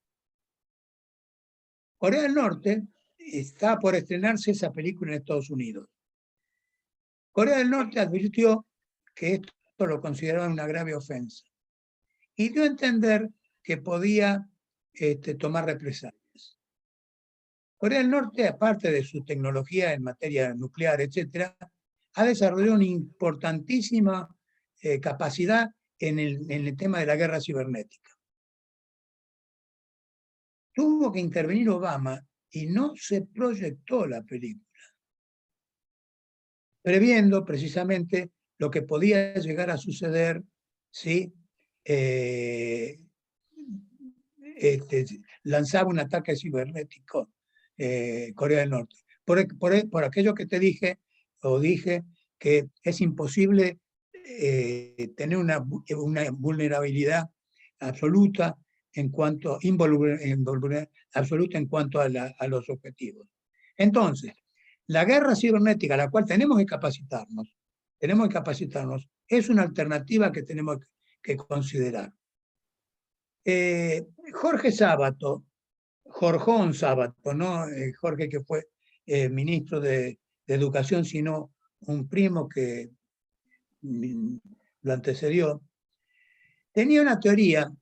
Speaker 4: Corea del Norte está por estrenarse esa película en Estados Unidos. Corea del Norte advirtió que esto lo consideraban una grave ofensa y dio a entender que podía tomar represalias. Corea del Norte, aparte de su tecnología en materia nuclear, etc., ha desarrollado una importantísima capacidad en el tema de la guerra cibernética. Tuvo que intervenir Obama y no se proyectó la película, previendo precisamente lo que podía llegar a suceder si lanzaba un ataque cibernético Corea del Norte. Por aquello que te dije, que es imposible tener una vulnerabilidad absoluta en cuanto absoluta en cuanto a los objetivos. Entonces, la guerra cibernética, a la cual tenemos que capacitarnos, es una alternativa que tenemos que considerar. Jorge Sábato, Jorjón Sábato, no Jorge que fue ministro de Educación, sino un primo que lo antecedió, tenía una teoría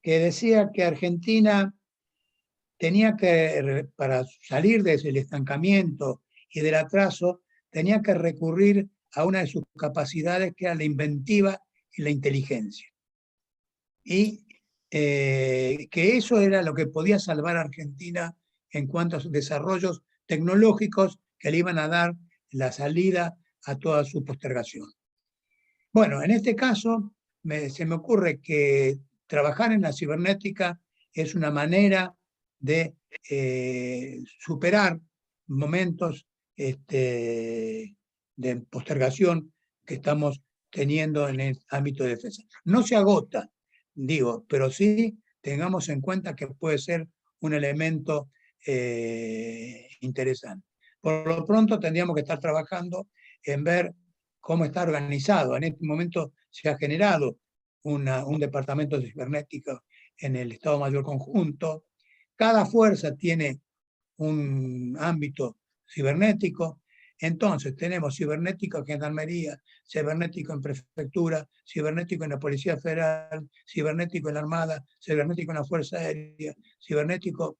Speaker 4: que decía que Argentina tenía que, para salir desde el estancamiento y del atraso, tenía que recurrir a una de sus capacidades, que era la inventiva y la inteligencia. Y que eso era lo que podía salvar a Argentina en cuanto a sus desarrollos tecnológicos que le iban a dar la salida a toda su postergación. Bueno, en este caso se me ocurre que trabajar en la cibernética es una manera de superar momentos de postergación que estamos teniendo en el ámbito de defensa. No se agota, digo, pero sí tengamos en cuenta que puede ser un elemento interesante. Por lo pronto tendríamos que estar trabajando en ver cómo está organizado. En este momento se ha generado un departamento de cibernética en el Estado Mayor Conjunto. Cada fuerza tiene un ámbito cibernético. Entonces tenemos cibernético en Gendarmería, cibernético en Prefectura, cibernético en la Policía Federal, cibernético en la Armada, cibernético en la Fuerza Aérea, cibernético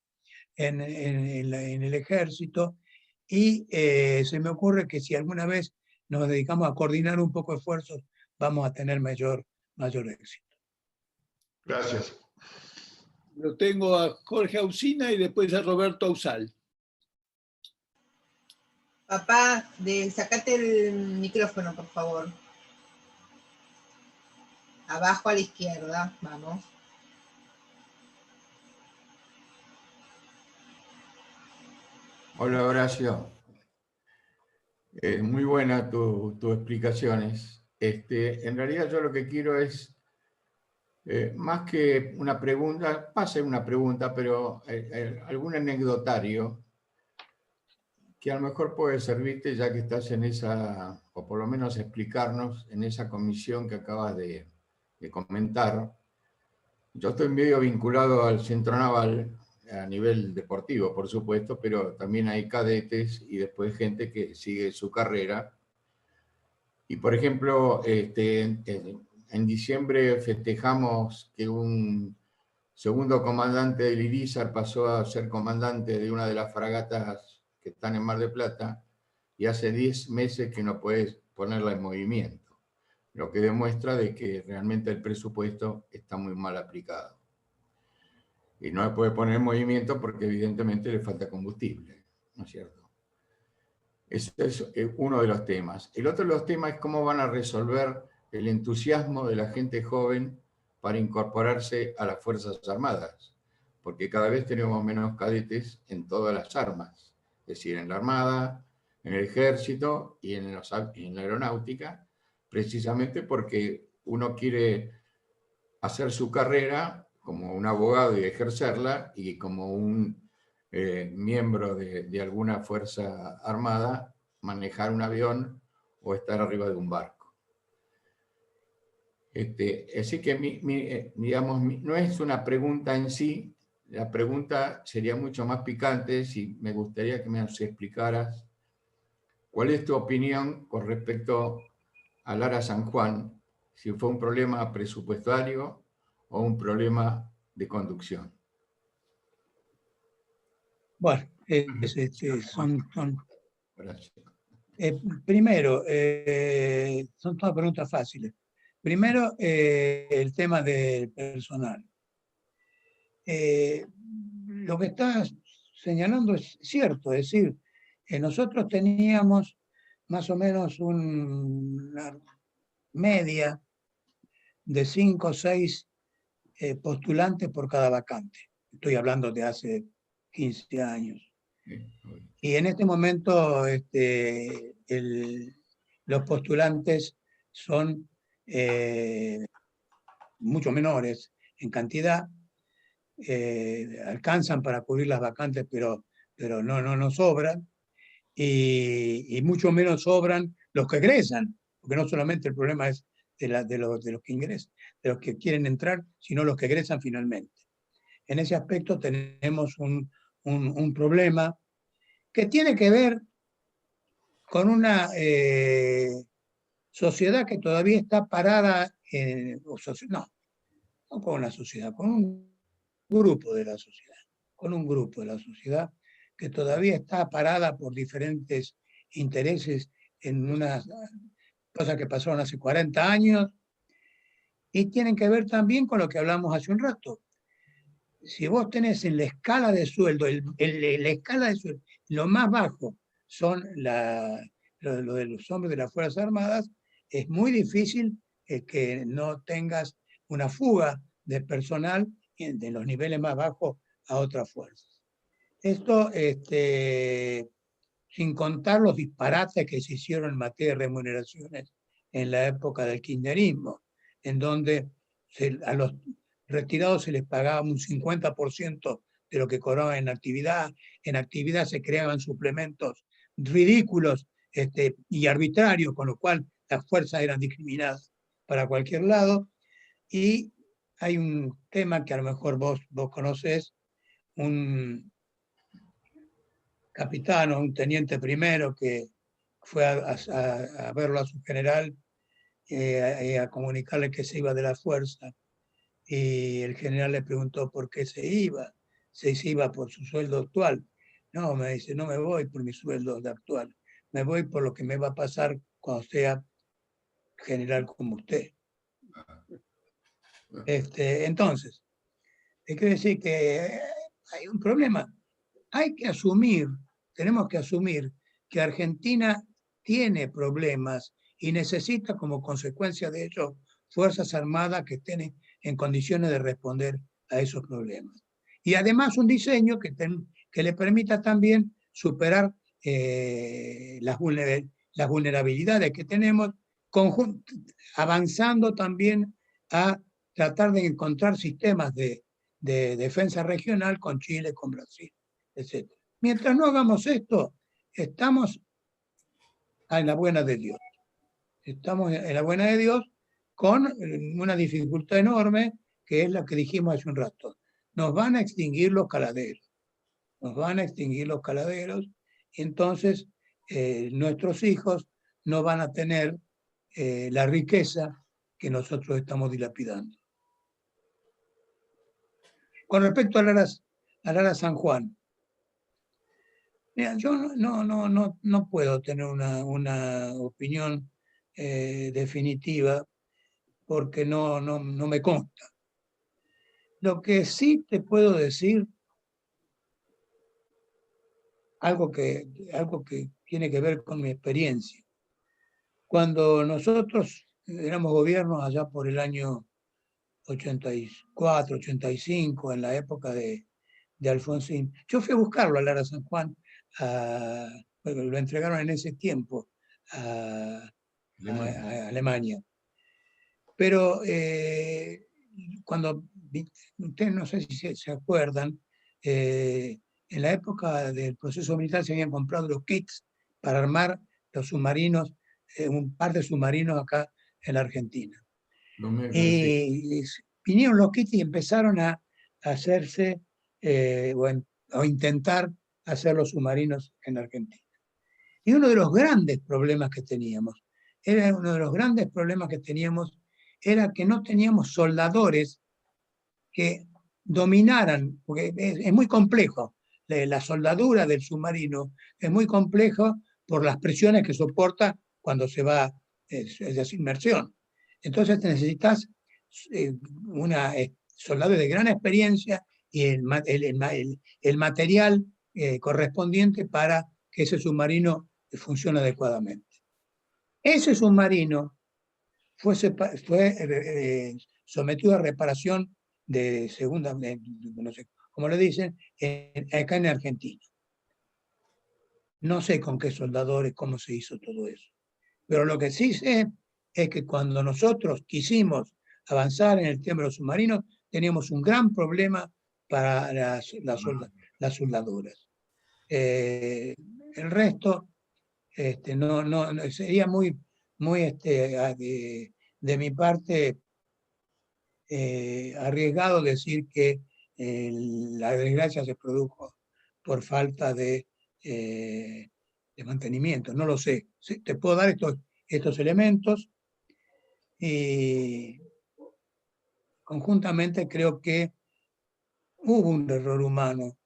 Speaker 4: en el Ejército. Y se me ocurre que si alguna vez nos dedicamos a coordinar un poco esfuerzos, vamos a tener mayor éxito.
Speaker 5: Gracias.
Speaker 3: Lo tengo a Jorge Ausina y después a Roberto Ausal.
Speaker 2: Papá, sacate el micrófono, por favor. Abajo a la izquierda, vamos.
Speaker 6: Hola, Horacio. Muy buena tus explicaciones. En realidad yo lo que quiero es Más que una pregunta, va a ser una pregunta, pero algún anecdotario que a lo mejor puede servirte ya que estás en esa, o por lo menos explicarnos en esa comisión que acabas de comentar. Yo estoy medio vinculado al Centro Naval a nivel deportivo, por supuesto, pero también hay cadetes y después gente que sigue su carrera. Y por ejemplo, en diciembre festejamos que un segundo comandante del Irizar pasó a ser comandante de una de las fragatas que están en Mar del Plata y hace 10 meses que no puedes ponerla en movimiento, lo que demuestra de que realmente el presupuesto está muy mal aplicado. Y no se puede poner en movimiento porque evidentemente le falta combustible, ¿no es cierto? Ese es uno de los temas. El otro de los temas es cómo van a resolver el entusiasmo de la gente joven para incorporarse a las Fuerzas Armadas, porque cada vez tenemos menos cadetes en todas las armas, es decir, en la Armada, en el Ejército y en la Aeronáutica, precisamente porque uno quiere hacer su carrera como un abogado y ejercerla, y como un miembro de alguna fuerza armada, manejar un avión o estar arriba de un barco. Así que digamos, no es una pregunta en sí, la pregunta sería mucho más picante si me gustaría que me explicaras cuál es tu opinión con respecto a Lara San Juan, si fue un problema presupuestario o un problema de conducción.
Speaker 4: Bueno,
Speaker 6: Gracias.
Speaker 4: primero, son todas preguntas fáciles. Primero, el tema del personal. Lo que estás señalando es cierto, es decir, nosotros teníamos más o menos una media de 5 o 6 postulantes por cada vacante. Estoy hablando de hace 15 años. Y en este momento los postulantes son mucho menores en cantidad, alcanzan para cubrir las vacantes, pero no sobran, y mucho menos sobran los que egresan, porque no solamente el problema es de los que ingresan, de los que quieren entrar, sino los que egresan finalmente. En ese aspecto tenemos un problema que tiene que ver con una sociedad que todavía está parada, no con una sociedad, con un grupo de la sociedad, que todavía está parada por diferentes intereses en unas cosas que pasaron hace 40 años, y tienen que ver también con lo que hablamos hace un rato. Si vos tenés en la escala de sueldo, la escala de sueldo, lo más bajo son lo de los hombres de las Fuerzas Armadas, es muy difícil que no tengas una fuga de personal de los niveles más bajos a otras fuerzas. Esto, sin contar los disparates que se hicieron en materia de remuneraciones en la época del kirchnerismo, en donde a los retirados se les pagaba un 50% de lo que cobraban en actividad se creaban suplementos ridículos y arbitrarios, con lo cual las fuerzas eran discriminadas para cualquier lado. Y hay un tema que a lo mejor vos conocés, un capitán o un teniente primero que fue a verlo a su general, a comunicarle que se iba de la fuerza, y el general le preguntó por qué se iba por su sueldo actual. No, me dice, no me voy por mi sueldo actual, me voy por lo que me va a pasar cuando sea general como usted. Entonces, quiero decir que hay un problema. Tenemos que asumir que Argentina tiene problemas y necesita como consecuencia de ello fuerzas armadas que estén en condiciones de responder a esos problemas. Y además un diseño que le permita también superar las vulnerabilidades que tenemos, avanzando también a tratar de encontrar sistemas de defensa regional con Chile, con Brasil, etc. Mientras no hagamos esto, estamos en la buena de Dios. Estamos en la buena de Dios con una dificultad enorme, que es la que dijimos hace un rato. Nos van a extinguir los caladeros. Nos van a extinguir los caladeros, y entonces nuestros hijos no van a tener la riqueza que nosotros estamos dilapidando. Con respecto al Ara San Juan, mira, yo no puedo tener una opinión definitiva porque no me consta. Lo que sí te puedo decir, algo que tiene que ver con mi experiencia. Cuando nosotros éramos gobiernos allá por el año 84, 85, en la época de Alfonsín, yo fui a buscarlo al Ara San Juan, bueno, lo entregaron en ese tiempo a Alemania. Pero cuando, ustedes no sé si se acuerdan, en la época del proceso militar se habían comprado los kits para armar los submarinos, un par de submarinos acá en la Argentina. Y vinieron los kits y empezaron a hacerse, o intentar hacer los submarinos en Argentina. Y uno de los grandes problemas que teníamos, era que no teníamos soldadores que dominaran, porque es muy complejo. La soldadura del submarino es muy complejo por las presiones que soporta cuando se va de inmersión. Entonces necesitas soldadores de gran experiencia y el material correspondiente para que ese submarino funcione adecuadamente. Ese submarino fue sometido a reparación de segunda, no sé cómo le dicen, acá en Argentina. No sé con qué soldadores, cómo se hizo todo eso. Pero lo que sí sé es que cuando nosotros quisimos avanzar en el tema de los submarinos, teníamos un gran problema para las soldaduras. El resto, sería muy de mi parte arriesgado decir que la desgracia se produjo por falta de mantenimiento. No lo sé. Te puedo dar estos elementos y conjuntamente creo que hubo un error humano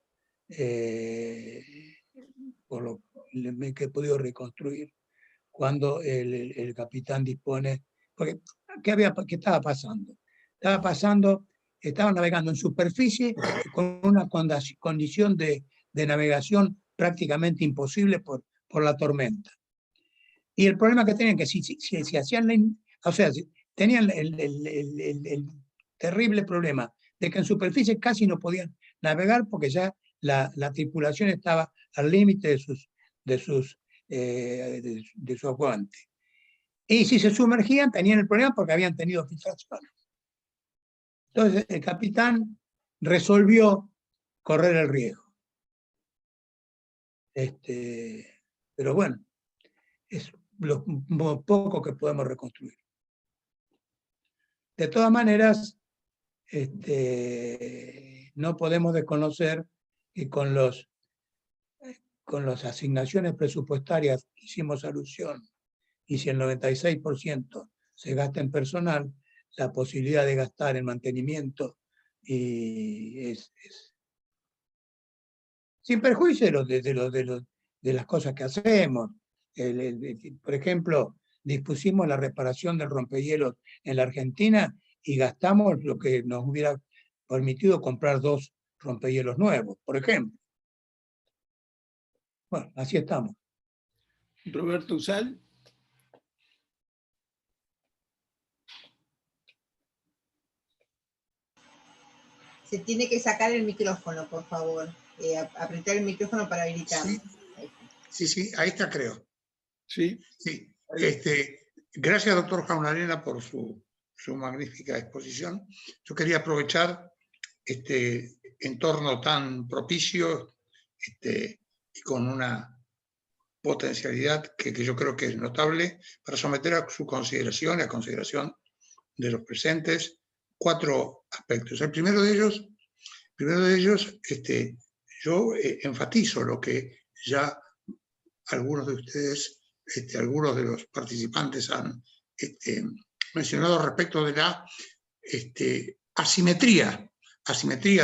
Speaker 4: por lo que he podido reconstruir cuando el capitán dispone, porque ¿qué estaba pasando? Estaba navegando en superficie con una condición de navegación prácticamente imposible por la tormenta. Y el problema que tenían que si hacían, o sea, tenían el terrible problema de que en superficie casi no podían navegar porque ya la tripulación estaba al límite de su aguante. Y si se sumergían tenían el problema porque habían tenido filtraciones. Entonces el capitán resolvió correr el riesgo. Pero bueno, es lo poco que podemos reconstruir. De todas maneras, no podemos desconocer que con las asignaciones presupuestarias que hicimos alusión, y si el 96% se gasta en personal, la posibilidad de gastar en mantenimiento es sin perjuicio de las cosas que hacemos. Por ejemplo, dispusimos la reparación del rompehielos en la Argentina y gastamos lo que nos hubiera permitido comprar 2 rompehielos nuevos, por ejemplo. Bueno, así estamos.
Speaker 3: Roberto Usal.
Speaker 2: Se tiene que sacar el micrófono, por favor. Apretar el micrófono para habilitar.
Speaker 7: Sí, ahí está, creo.
Speaker 3: Sí.
Speaker 7: Gracias, doctor Jaunarena, por su su magnífica exposición. Yo quería aprovechar este entorno tan propicio y con una potencialidad que yo creo que es notable para someter a su consideración y a consideración de los presentes 4 aspectos. El primero de ellos, yo enfatizo lo que ya algunos de ustedes, algunos de los participantes han mencionado respecto de la asimetría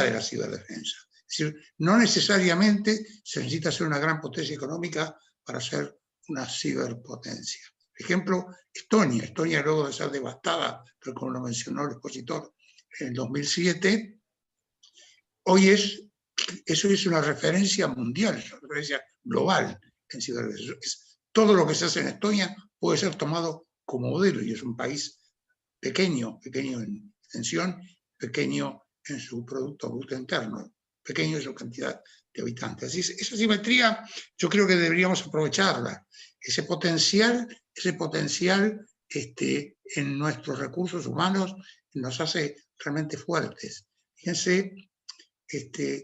Speaker 7: de la ciberdefensa. Es decir, no necesariamente se necesita ser una gran potencia económica para ser una ciberpotencia. Por ejemplo, Estonia luego de ser devastada, pero como lo mencionó el expositor, en 2007, hoy eso es una referencia mundial, es una referencia global en ciberdefensa. Todo lo que se hace en Estonia puede ser tomado como modelo, y es un país pequeño en extensión, pequeño en su Producto Bruto Interno, pequeño en su cantidad de habitantes. Así, esa simetría yo creo que deberíamos aprovecharla, ese potencial en nuestros recursos humanos nos hace realmente fuertes. Fíjense,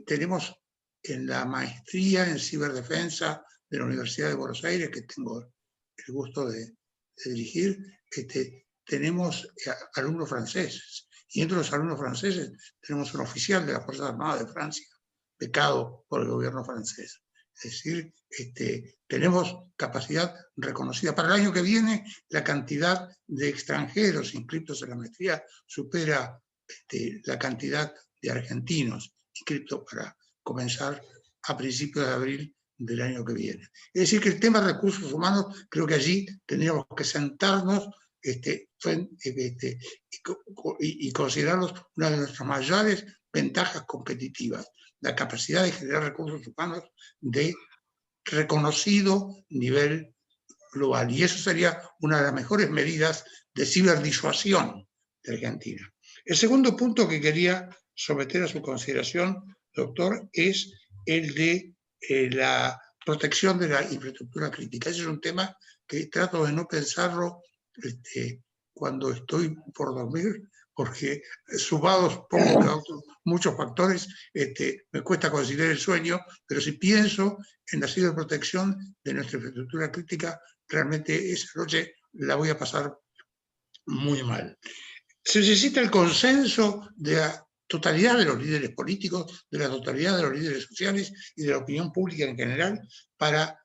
Speaker 7: tenemos en la maestría en ciberdefensa de la Universidad de Buenos Aires, que tengo el gusto de dirigir, tenemos alumnos franceses, y entre los alumnos franceses tenemos un oficial de las Fuerzas Armadas de Francia, becado por el gobierno francés. Es decir, tenemos capacidad reconocida. Para el año que viene, la cantidad de extranjeros inscritos en la maestría supera la cantidad de argentinos inscritos para comenzar a principios de abril del año que viene. Es decir, que el tema de recursos humanos, creo que allí tendríamos que sentarnos y considerarlos una de nuestras mayores ventajas competitivas, la capacidad de generar recursos humanos de reconocido nivel global. Y eso sería una de las mejores medidas de ciberdisuasión de Argentina. El segundo punto que quería someter a su consideración, doctor, es el de la protección de la infraestructura crítica. Ese es un tema que trato de no pensarlo cuando estoy por dormir, porque sumados muchos factores, me cuesta conciliar el sueño, pero si pienso en la ciberprotección de nuestra infraestructura crítica, realmente esa noche la voy a pasar muy mal. Se necesita el consenso de la totalidad de los líderes políticos, de la totalidad de los líderes sociales y de la opinión pública en general para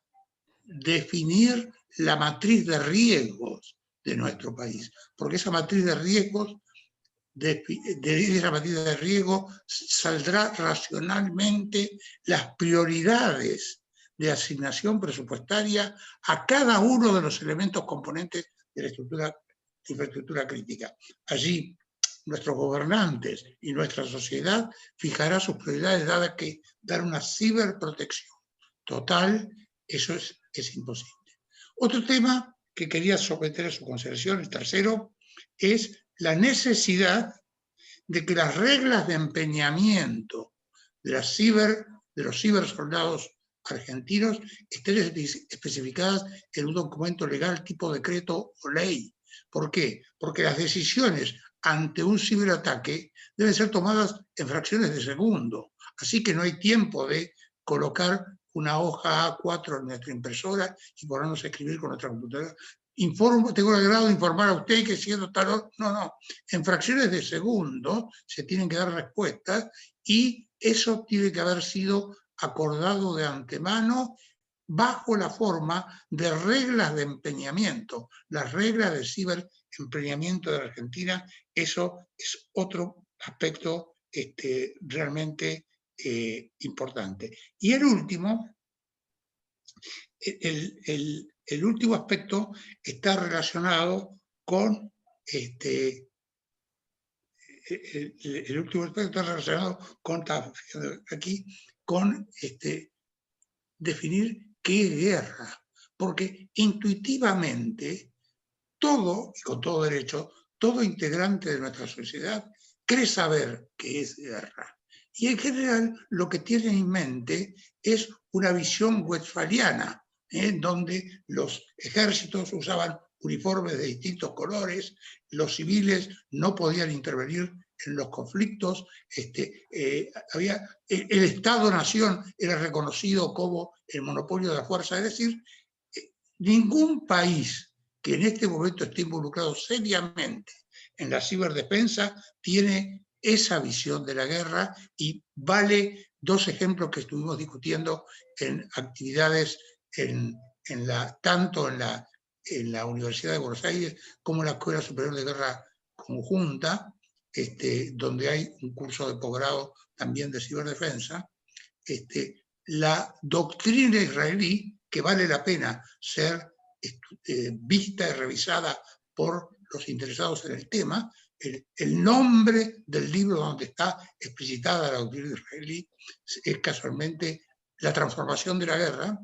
Speaker 7: definir la matriz de riesgos de nuestro país, porque esa matriz de riesgos, de esa matriz de riesgo saldrá racionalmente las prioridades de asignación presupuestaria a cada uno de los elementos componentes de la infraestructura crítica. Allí nuestros gobernantes y nuestra sociedad fijará sus prioridades, dadas que dar una ciberprotección total, eso es imposible. Otro tema que quería someter a su consideración, el tercero, es la necesidad de que las reglas de empeñamiento de los cibersoldados argentinos estén especificadas en un documento legal tipo decreto o ley. ¿Por qué? Porque las decisiones ante un ciberataque deben ser tomadas en fracciones de segundo. Así que no hay tiempo de colocar una hoja A4 en nuestra impresora y ponernos a escribir con nuestra computadora. Tengo el agrado de informar a usted que siendo tal... No. En fracciones de segundo se tienen que dar respuestas y eso tiene que haber sido acordado de antemano bajo la forma de reglas de empeñamiento. Las reglas de ciberempeñamiento de la Argentina, eso es otro aspecto realmente importante. Y el último, el último aspecto está relacionado con el último aspecto está relacionado con definir qué es guerra, porque intuitivamente todo, y con todo derecho, todo integrante de nuestra sociedad cree saber qué es guerra. Y en general lo que tiene en mente es una visión westfaliana, donde los ejércitos usaban uniformes de distintos colores, los civiles no podían intervenir en los conflictos, el Estado-Nación era reconocido como el monopolio de la fuerza, es decir, ningún país que en este momento esté involucrado seriamente en la ciberdefensa tiene esa visión de la guerra, y vale dos ejemplos que estuvimos discutiendo en actividades tanto en la Universidad de Buenos Aires como en la Escuela Superior de Guerra Conjunta, donde hay un curso de posgrado también de ciberdefensa. La doctrina israelí, que vale la pena ser vista y revisada por los interesados en el tema, el nombre del libro donde está explicitada la doctrina israelí es casualmente La transformación de la guerra,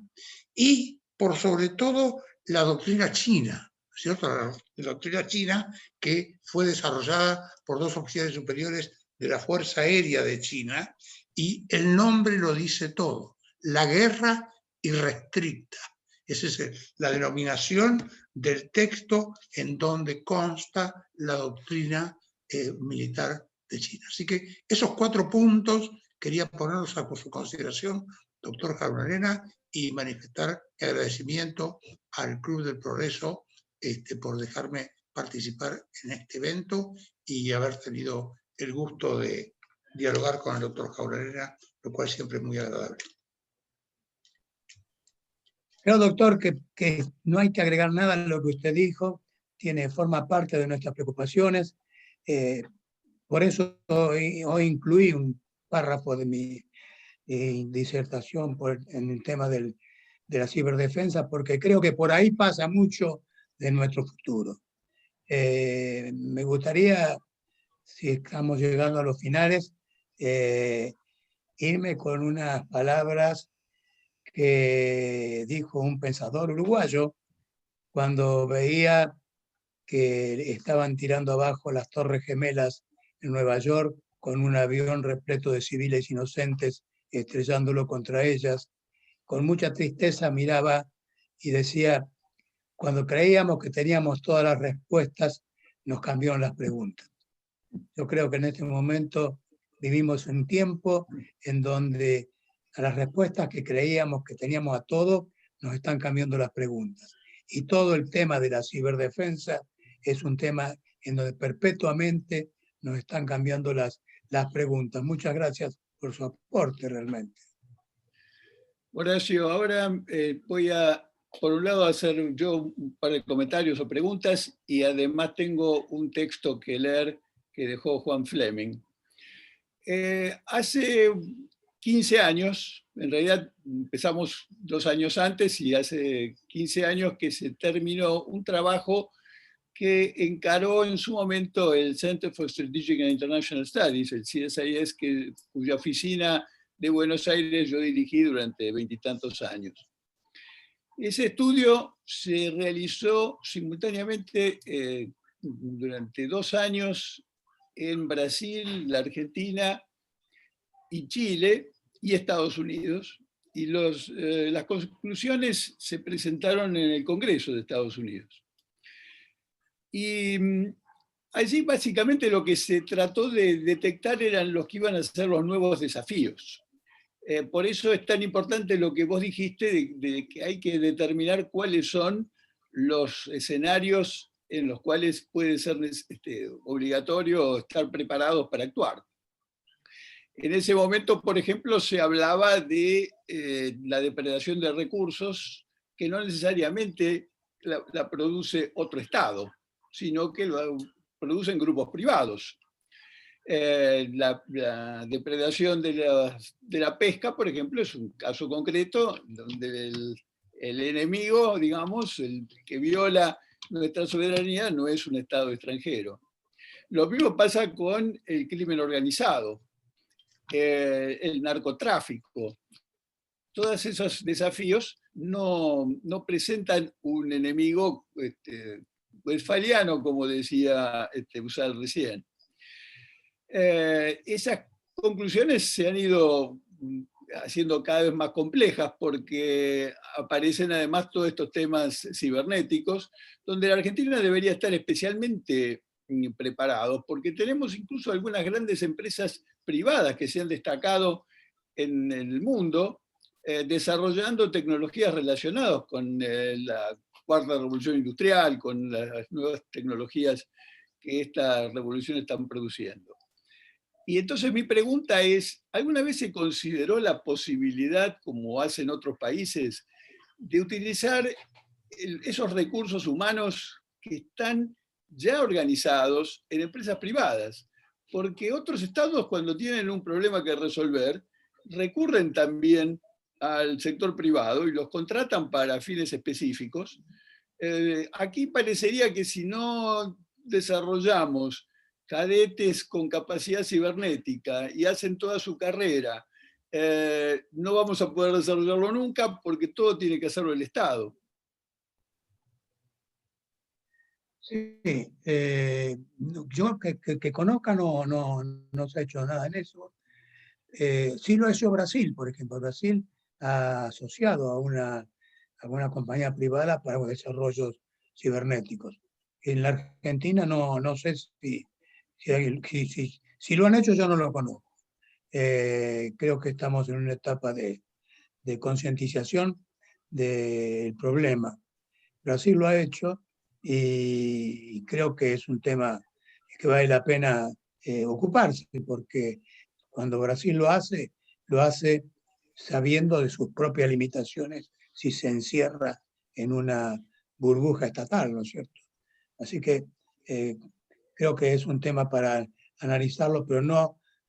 Speaker 7: y por sobre todo la doctrina china, ¿cierto? La doctrina china que fue desarrollada por dos oficiales superiores de la Fuerza Aérea de China, y el nombre lo dice todo: la guerra irrestricta. Esa es la denominación del texto en donde consta la doctrina militar de China. Así que esos 4 puntos quería ponerlos a su consideración, doctor Jaurana, y manifestar mi agradecimiento al Club del Progreso por dejarme participar en este evento y haber tenido el gusto de dialogar con el doctor Jaurana, lo cual siempre es muy agradable.
Speaker 4: Creo, doctor, que no hay que agregar nada a lo que usted dijo, forma parte de nuestras preocupaciones. Por eso hoy incluí un párrafo de mi disertación en el tema de la ciberdefensa, porque creo que por ahí pasa mucho de nuestro futuro. Me gustaría, si estamos llegando a los finales, irme con unas palabras que dijo un pensador uruguayo cuando veía que estaban tirando abajo las Torres Gemelas en Nueva York con un avión repleto de civiles inocentes estrellándolo contra ellas. Con mucha tristeza miraba y decía: cuando creíamos que teníamos todas las respuestas, nos cambiaron las preguntas. Yo creo que en este momento vivimos en un tiempo en donde a las respuestas que creíamos que teníamos a todo, nos están cambiando las preguntas. Y todo el tema de la ciberdefensa es un tema en donde perpetuamente nos están cambiando las preguntas. Muchas gracias por su aporte realmente.
Speaker 3: Horacio, ahora voy a, por un lado, hacer yo un par de comentarios o preguntas, y además tengo un texto que leer que dejó Juan Fleming. Hace 15 años, en realidad empezamos 2 años antes, y hace 15 años que se terminó un trabajo que encaró en su momento el Center for Strategic and International Studies, el CSIS, cuya oficina de Buenos Aires yo dirigí durante 20 y tantos años. Ese estudio se realizó simultáneamente durante 2 años en Brasil, la Argentina y Chile y Estados Unidos, y las conclusiones se presentaron en el Congreso de Estados Unidos. Y allí básicamente lo que se trató de detectar eran los que iban a ser los nuevos desafíos. Por eso es tan importante lo que vos dijiste de que hay que determinar cuáles son los escenarios en los cuales puede ser obligatorio estar preparados para actuar. En ese momento, por ejemplo, se hablaba de la depredación de recursos, que no necesariamente la produce otro Estado, sino que lo producen grupos privados. La depredación de la pesca, por ejemplo, es un caso concreto donde el enemigo, digamos, el que viola nuestra soberanía, no es un Estado extranjero. Lo mismo pasa con el crimen organizado, el narcotráfico. Todos esos desafíos no presentan un enemigo westfaliano, como decía Usal recién. Esas conclusiones se han ido haciendo cada vez más complejas porque aparecen además todos estos temas cibernéticos, donde la Argentina debería estar especialmente preparados, porque tenemos incluso algunas grandes empresas privadas que se han destacado en el mundo desarrollando tecnologías relacionadas con la cuarta revolución industrial, con las nuevas tecnologías que esta revolución están produciendo. Y entonces mi pregunta es, ¿alguna vez se consideró la posibilidad, como hacen otros países, de utilizar esos recursos humanos que están ya organizados en empresas privadas? Porque otros estados, cuando tienen un problema que resolver, recurren también al sector privado y los contratan para fines específicos. Aquí parecería que si no desarrollamos cadetes con capacidad cibernética y hacen toda su carrera, no vamos a poder desarrollarlo nunca porque todo tiene que hacerlo el Estado.
Speaker 4: Sí, yo que conozca no se ha hecho nada en eso. Sí lo ha hecho Brasil, por ejemplo. Brasil ha asociado a una compañía privada para los desarrollos cibernéticos. En la Argentina no sé si lo han hecho, yo no lo conozco. Creo que estamos en una etapa de concientización del problema. Brasil lo ha hecho y creo que es un tema que vale la pena ocuparse, porque cuando Brasil lo hace sabiendo de sus propias limitaciones si se encierra en una burbuja estatal, ¿no es cierto? Así que creo que es un tema para analizarlo, pero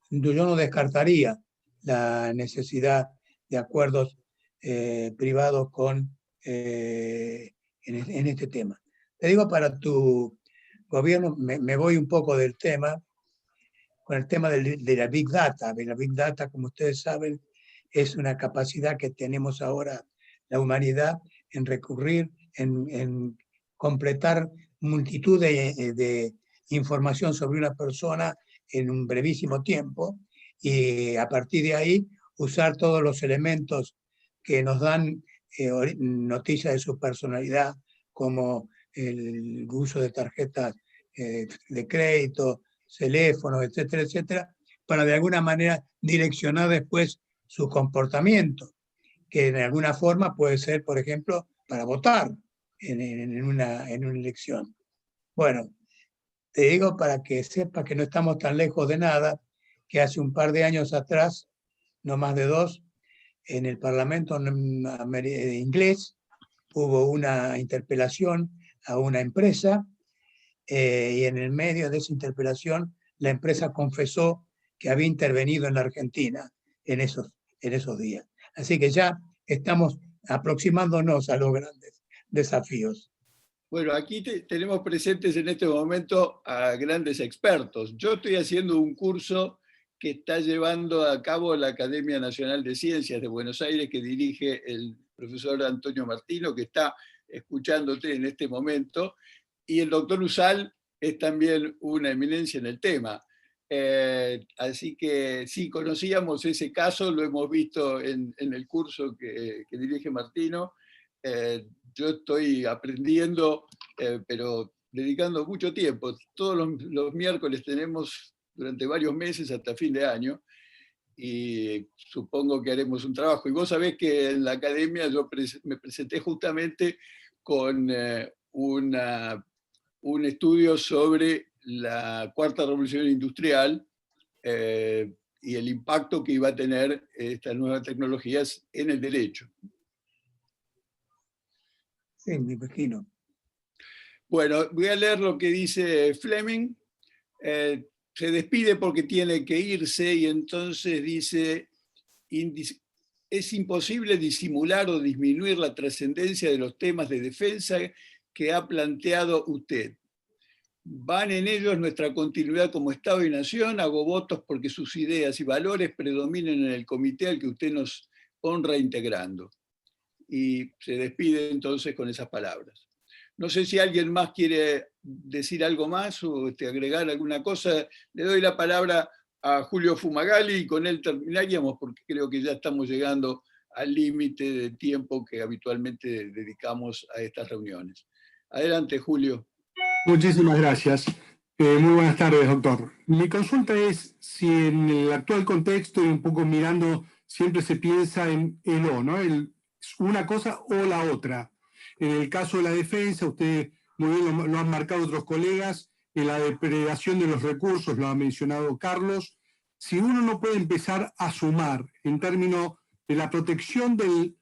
Speaker 4: yo no descartaría la necesidad de acuerdos privados en este tema. Te digo, para tu gobierno, me voy un poco del tema, con el tema de la Big Data. La Big Data, como ustedes saben, es una capacidad que tenemos ahora la humanidad en recurrir, en completar multitud de información sobre una persona en un brevísimo tiempo y a partir de ahí usar todos los elementos que nos dan noticias de su personalidad, como el uso de tarjetas de crédito, teléfonos, etcétera, etcétera, para de alguna manera direccionar después su comportamiento, que de alguna forma puede ser, por ejemplo, para votar en una elección. Bueno, te digo para que sepas que no estamos tan lejos de nada, que hace un par de años atrás, no más de 2, en el Parlamento inglés hubo una interpelación a una empresa y en el medio de esa interpelación la empresa confesó que había intervenido en la Argentina en esos días. Así que ya estamos aproximándonos a los grandes desafíos.
Speaker 3: Bueno, aquí tenemos presentes en este momento a grandes expertos. Yo estoy haciendo un curso que está llevando a cabo la Academia Nacional de Ciencias de Buenos Aires, que dirige el profesor Antonio Martino, que está escuchándote en este momento, y el doctor Usal es también una eminencia en el tema. Así que sí, conocíamos ese caso, lo hemos visto en el curso que dirige Martino. Yo estoy aprendiendo, pero dedicando mucho tiempo. Todos los miércoles tenemos durante varios meses hasta fin de año, y supongo que haremos un trabajo. Y vos sabés que en la academia yo me presenté justamente con un estudio sobre la cuarta revolución industrial y el impacto que iba a tener estas nuevas tecnologías en el derecho.
Speaker 4: Sí, me imagino. Bueno,
Speaker 3: voy a leer lo que dice Fleming. Se despide porque tiene que irse y entonces dice: es imposible disimular o disminuir la trascendencia de los temas de defensa que ha planteado usted. Van en ellos nuestra continuidad como Estado y Nación. Hago votos porque sus ideas y valores predominen en el comité al que usted nos honra integrando. Y se despide entonces con esas palabras. No sé si alguien más quiere decir algo más o agregar alguna cosa. Le doy la palabra a Julio Fumagalli y con él terminaríamos porque creo que ya estamos llegando al límite de tiempo que habitualmente dedicamos a estas reuniones. Adelante, Julio.
Speaker 8: Muchísimas gracias. Muy buenas tardes, doctor. Mi consulta es si en el actual contexto y un poco mirando, siempre se piensa en el o, ¿no? Una cosa o la otra. En el caso de la defensa, usted muy bien lo han marcado otros colegas, en la depredación de los recursos, lo ha mencionado Carlos. Si uno no puede empezar a sumar en términos de la protección del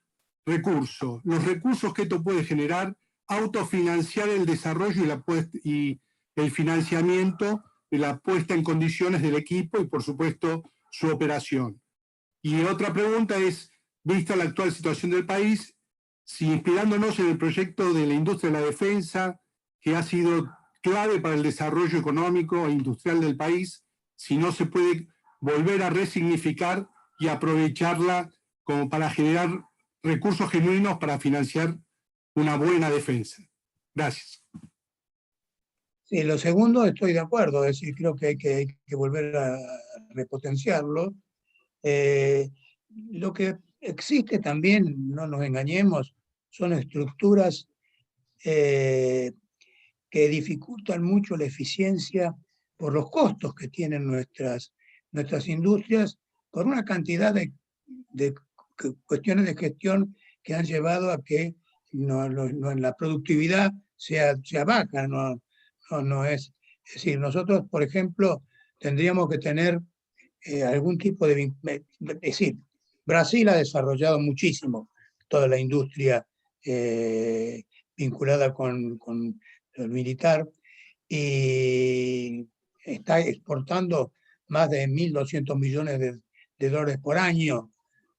Speaker 8: recurso, los recursos que esto puede generar, autofinanciar el desarrollo y el financiamiento de la puesta en condiciones del equipo y, por supuesto, su operación. Y otra pregunta es, vista la actual situación del país, si inspirándonos en el proyecto de la industria de la defensa, que ha sido clave para el desarrollo económico e industrial del país, si no se puede volver a resignificar y aprovecharla como para generar recursos genuinos para financiar una buena defensa. Gracias.
Speaker 4: Sí, lo segundo estoy de acuerdo, es decir, creo que hay que volver a repotenciarlo. Lo que existe también, no nos engañemos, son estructuras que dificultan mucho la eficiencia por los costos que tienen nuestras industrias, por una cantidad de cuestiones de gestión que han llevado a que la productividad sea baja, no es. Es decir, nosotros, por ejemplo, tendríamos que tener algún tipo de... Es decir, Brasil ha desarrollado muchísimo toda la industria vinculada con el militar y está exportando más de 1.200 millones de dólares por año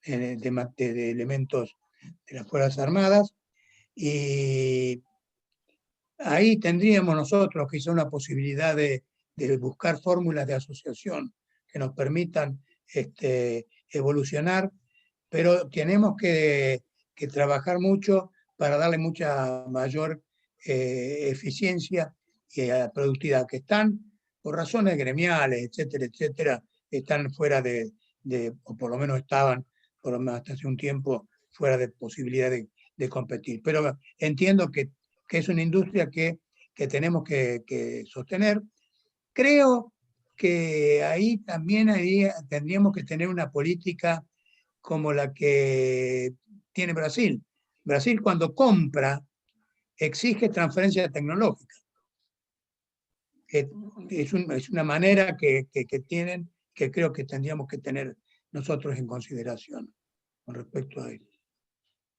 Speaker 4: de elementos de las Fuerzas Armadas, y ahí tendríamos nosotros quizá una posibilidad de buscar fórmulas de asociación que nos permitan evolucionar, pero tenemos que trabajar mucho para darle mucha mayor eficiencia y productividad, que están, por razones gremiales, etcétera, etcétera, están fuera o por lo menos estaban, por lo menos hasta hace un tiempo, fuera de posibilidad de competir. Pero entiendo que es una industria que tenemos que sostener. Creo que ahí también tendríamos que tener una política como la que tiene Brasil. Brasil, cuando compra, exige transferencia tecnológica. Es una manera que tienen, que creo que tendríamos que tener nosotros en consideración con respecto a ello.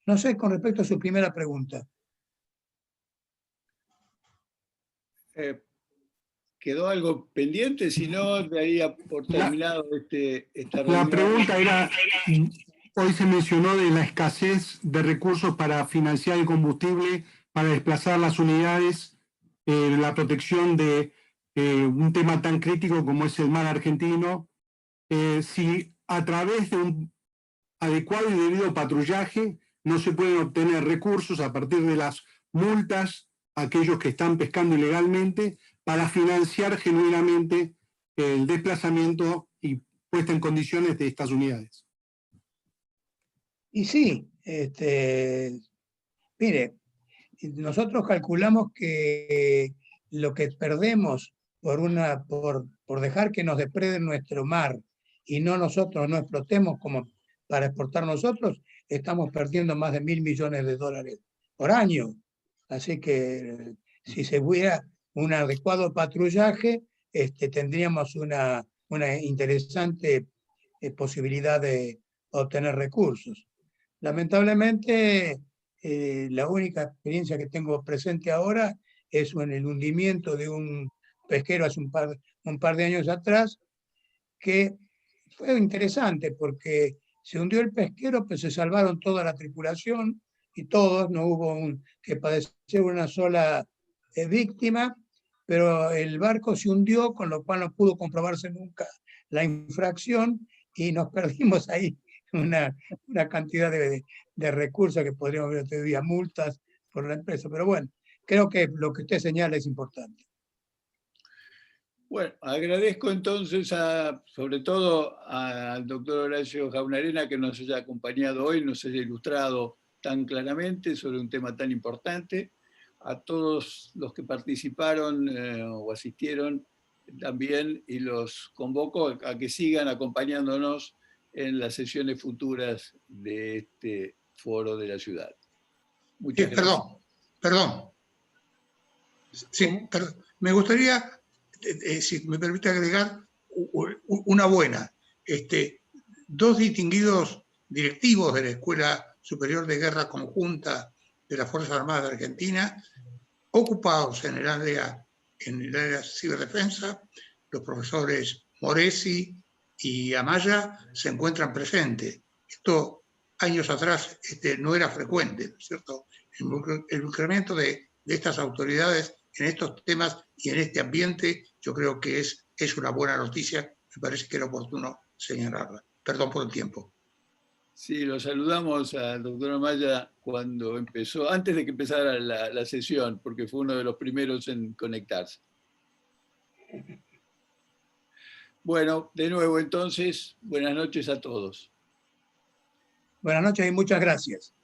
Speaker 4: No sé, con respecto a su primera pregunta.
Speaker 3: ¿Quedó algo pendiente? Si no, daría por terminado esta reunión.
Speaker 8: La pregunta era, hoy se mencionó de la escasez de recursos para financiar el combustible, para desplazar las unidades, la protección de un tema tan crítico como es el mar argentino, si a través de un adecuado y debido patrullaje no se pueden obtener recursos a partir de las multas a aquellos que están pescando ilegalmente para financiar genuinamente el desplazamiento y puesta en condiciones de estas unidades.
Speaker 4: Y sí, mire, nosotros calculamos que lo que perdemos por dejar que nos depreden nuestro mar y nosotros no explotemos como para exportar nosotros, estamos perdiendo más de 1.000 millones de dólares por año. Así que si se hubiera un adecuado patrullaje, tendríamos una interesante posibilidad de obtener recursos. Lamentablemente, la única experiencia que tengo presente ahora es en el hundimiento de un pesquero hace un par de años atrás, que fue interesante porque se hundió el pesquero, pero se salvaron toda la tripulación y todos, no hubo que padecer una sola víctima, pero el barco se hundió, con lo cual no pudo comprobarse nunca la infracción y nos perdimos ahí una cantidad de recursos que podríamos haber tenido, multas por la empresa. Pero bueno, creo que lo que usted señala es importante.
Speaker 3: Bueno, agradezco entonces sobre todo al doctor Horacio Jaunarena que nos haya acompañado hoy, nos haya ilustrado tan claramente sobre un tema tan importante, a todos los que participaron o asistieron también, y los convoco a que sigan acompañándonos en las sesiones futuras de este foro de la ciudad. Muchas gracias.
Speaker 7: Perdón. Sí, perdón. Me gustaría, si me permite agregar, una buena. 2 distinguidos directivos de la Escuela Superior de Guerra Conjunta de las Fuerzas Armadas de Argentina, ocupados en el área ciberdefensa, los profesores Moresi y Amaya, se encuentran presentes. Esto años atrás no era frecuente, ¿no es cierto? El incremento de estas autoridades en estos temas y en este ambiente, yo creo que es una buena noticia, me parece que era oportuno señalarla. Perdón por el tiempo.
Speaker 3: Sí, lo saludamos al doctor Amaya cuando empezó, antes de que empezara la sesión, porque fue uno de los primeros en conectarse. Bueno, de nuevo entonces, buenas noches a todos.
Speaker 4: Buenas noches y muchas gracias.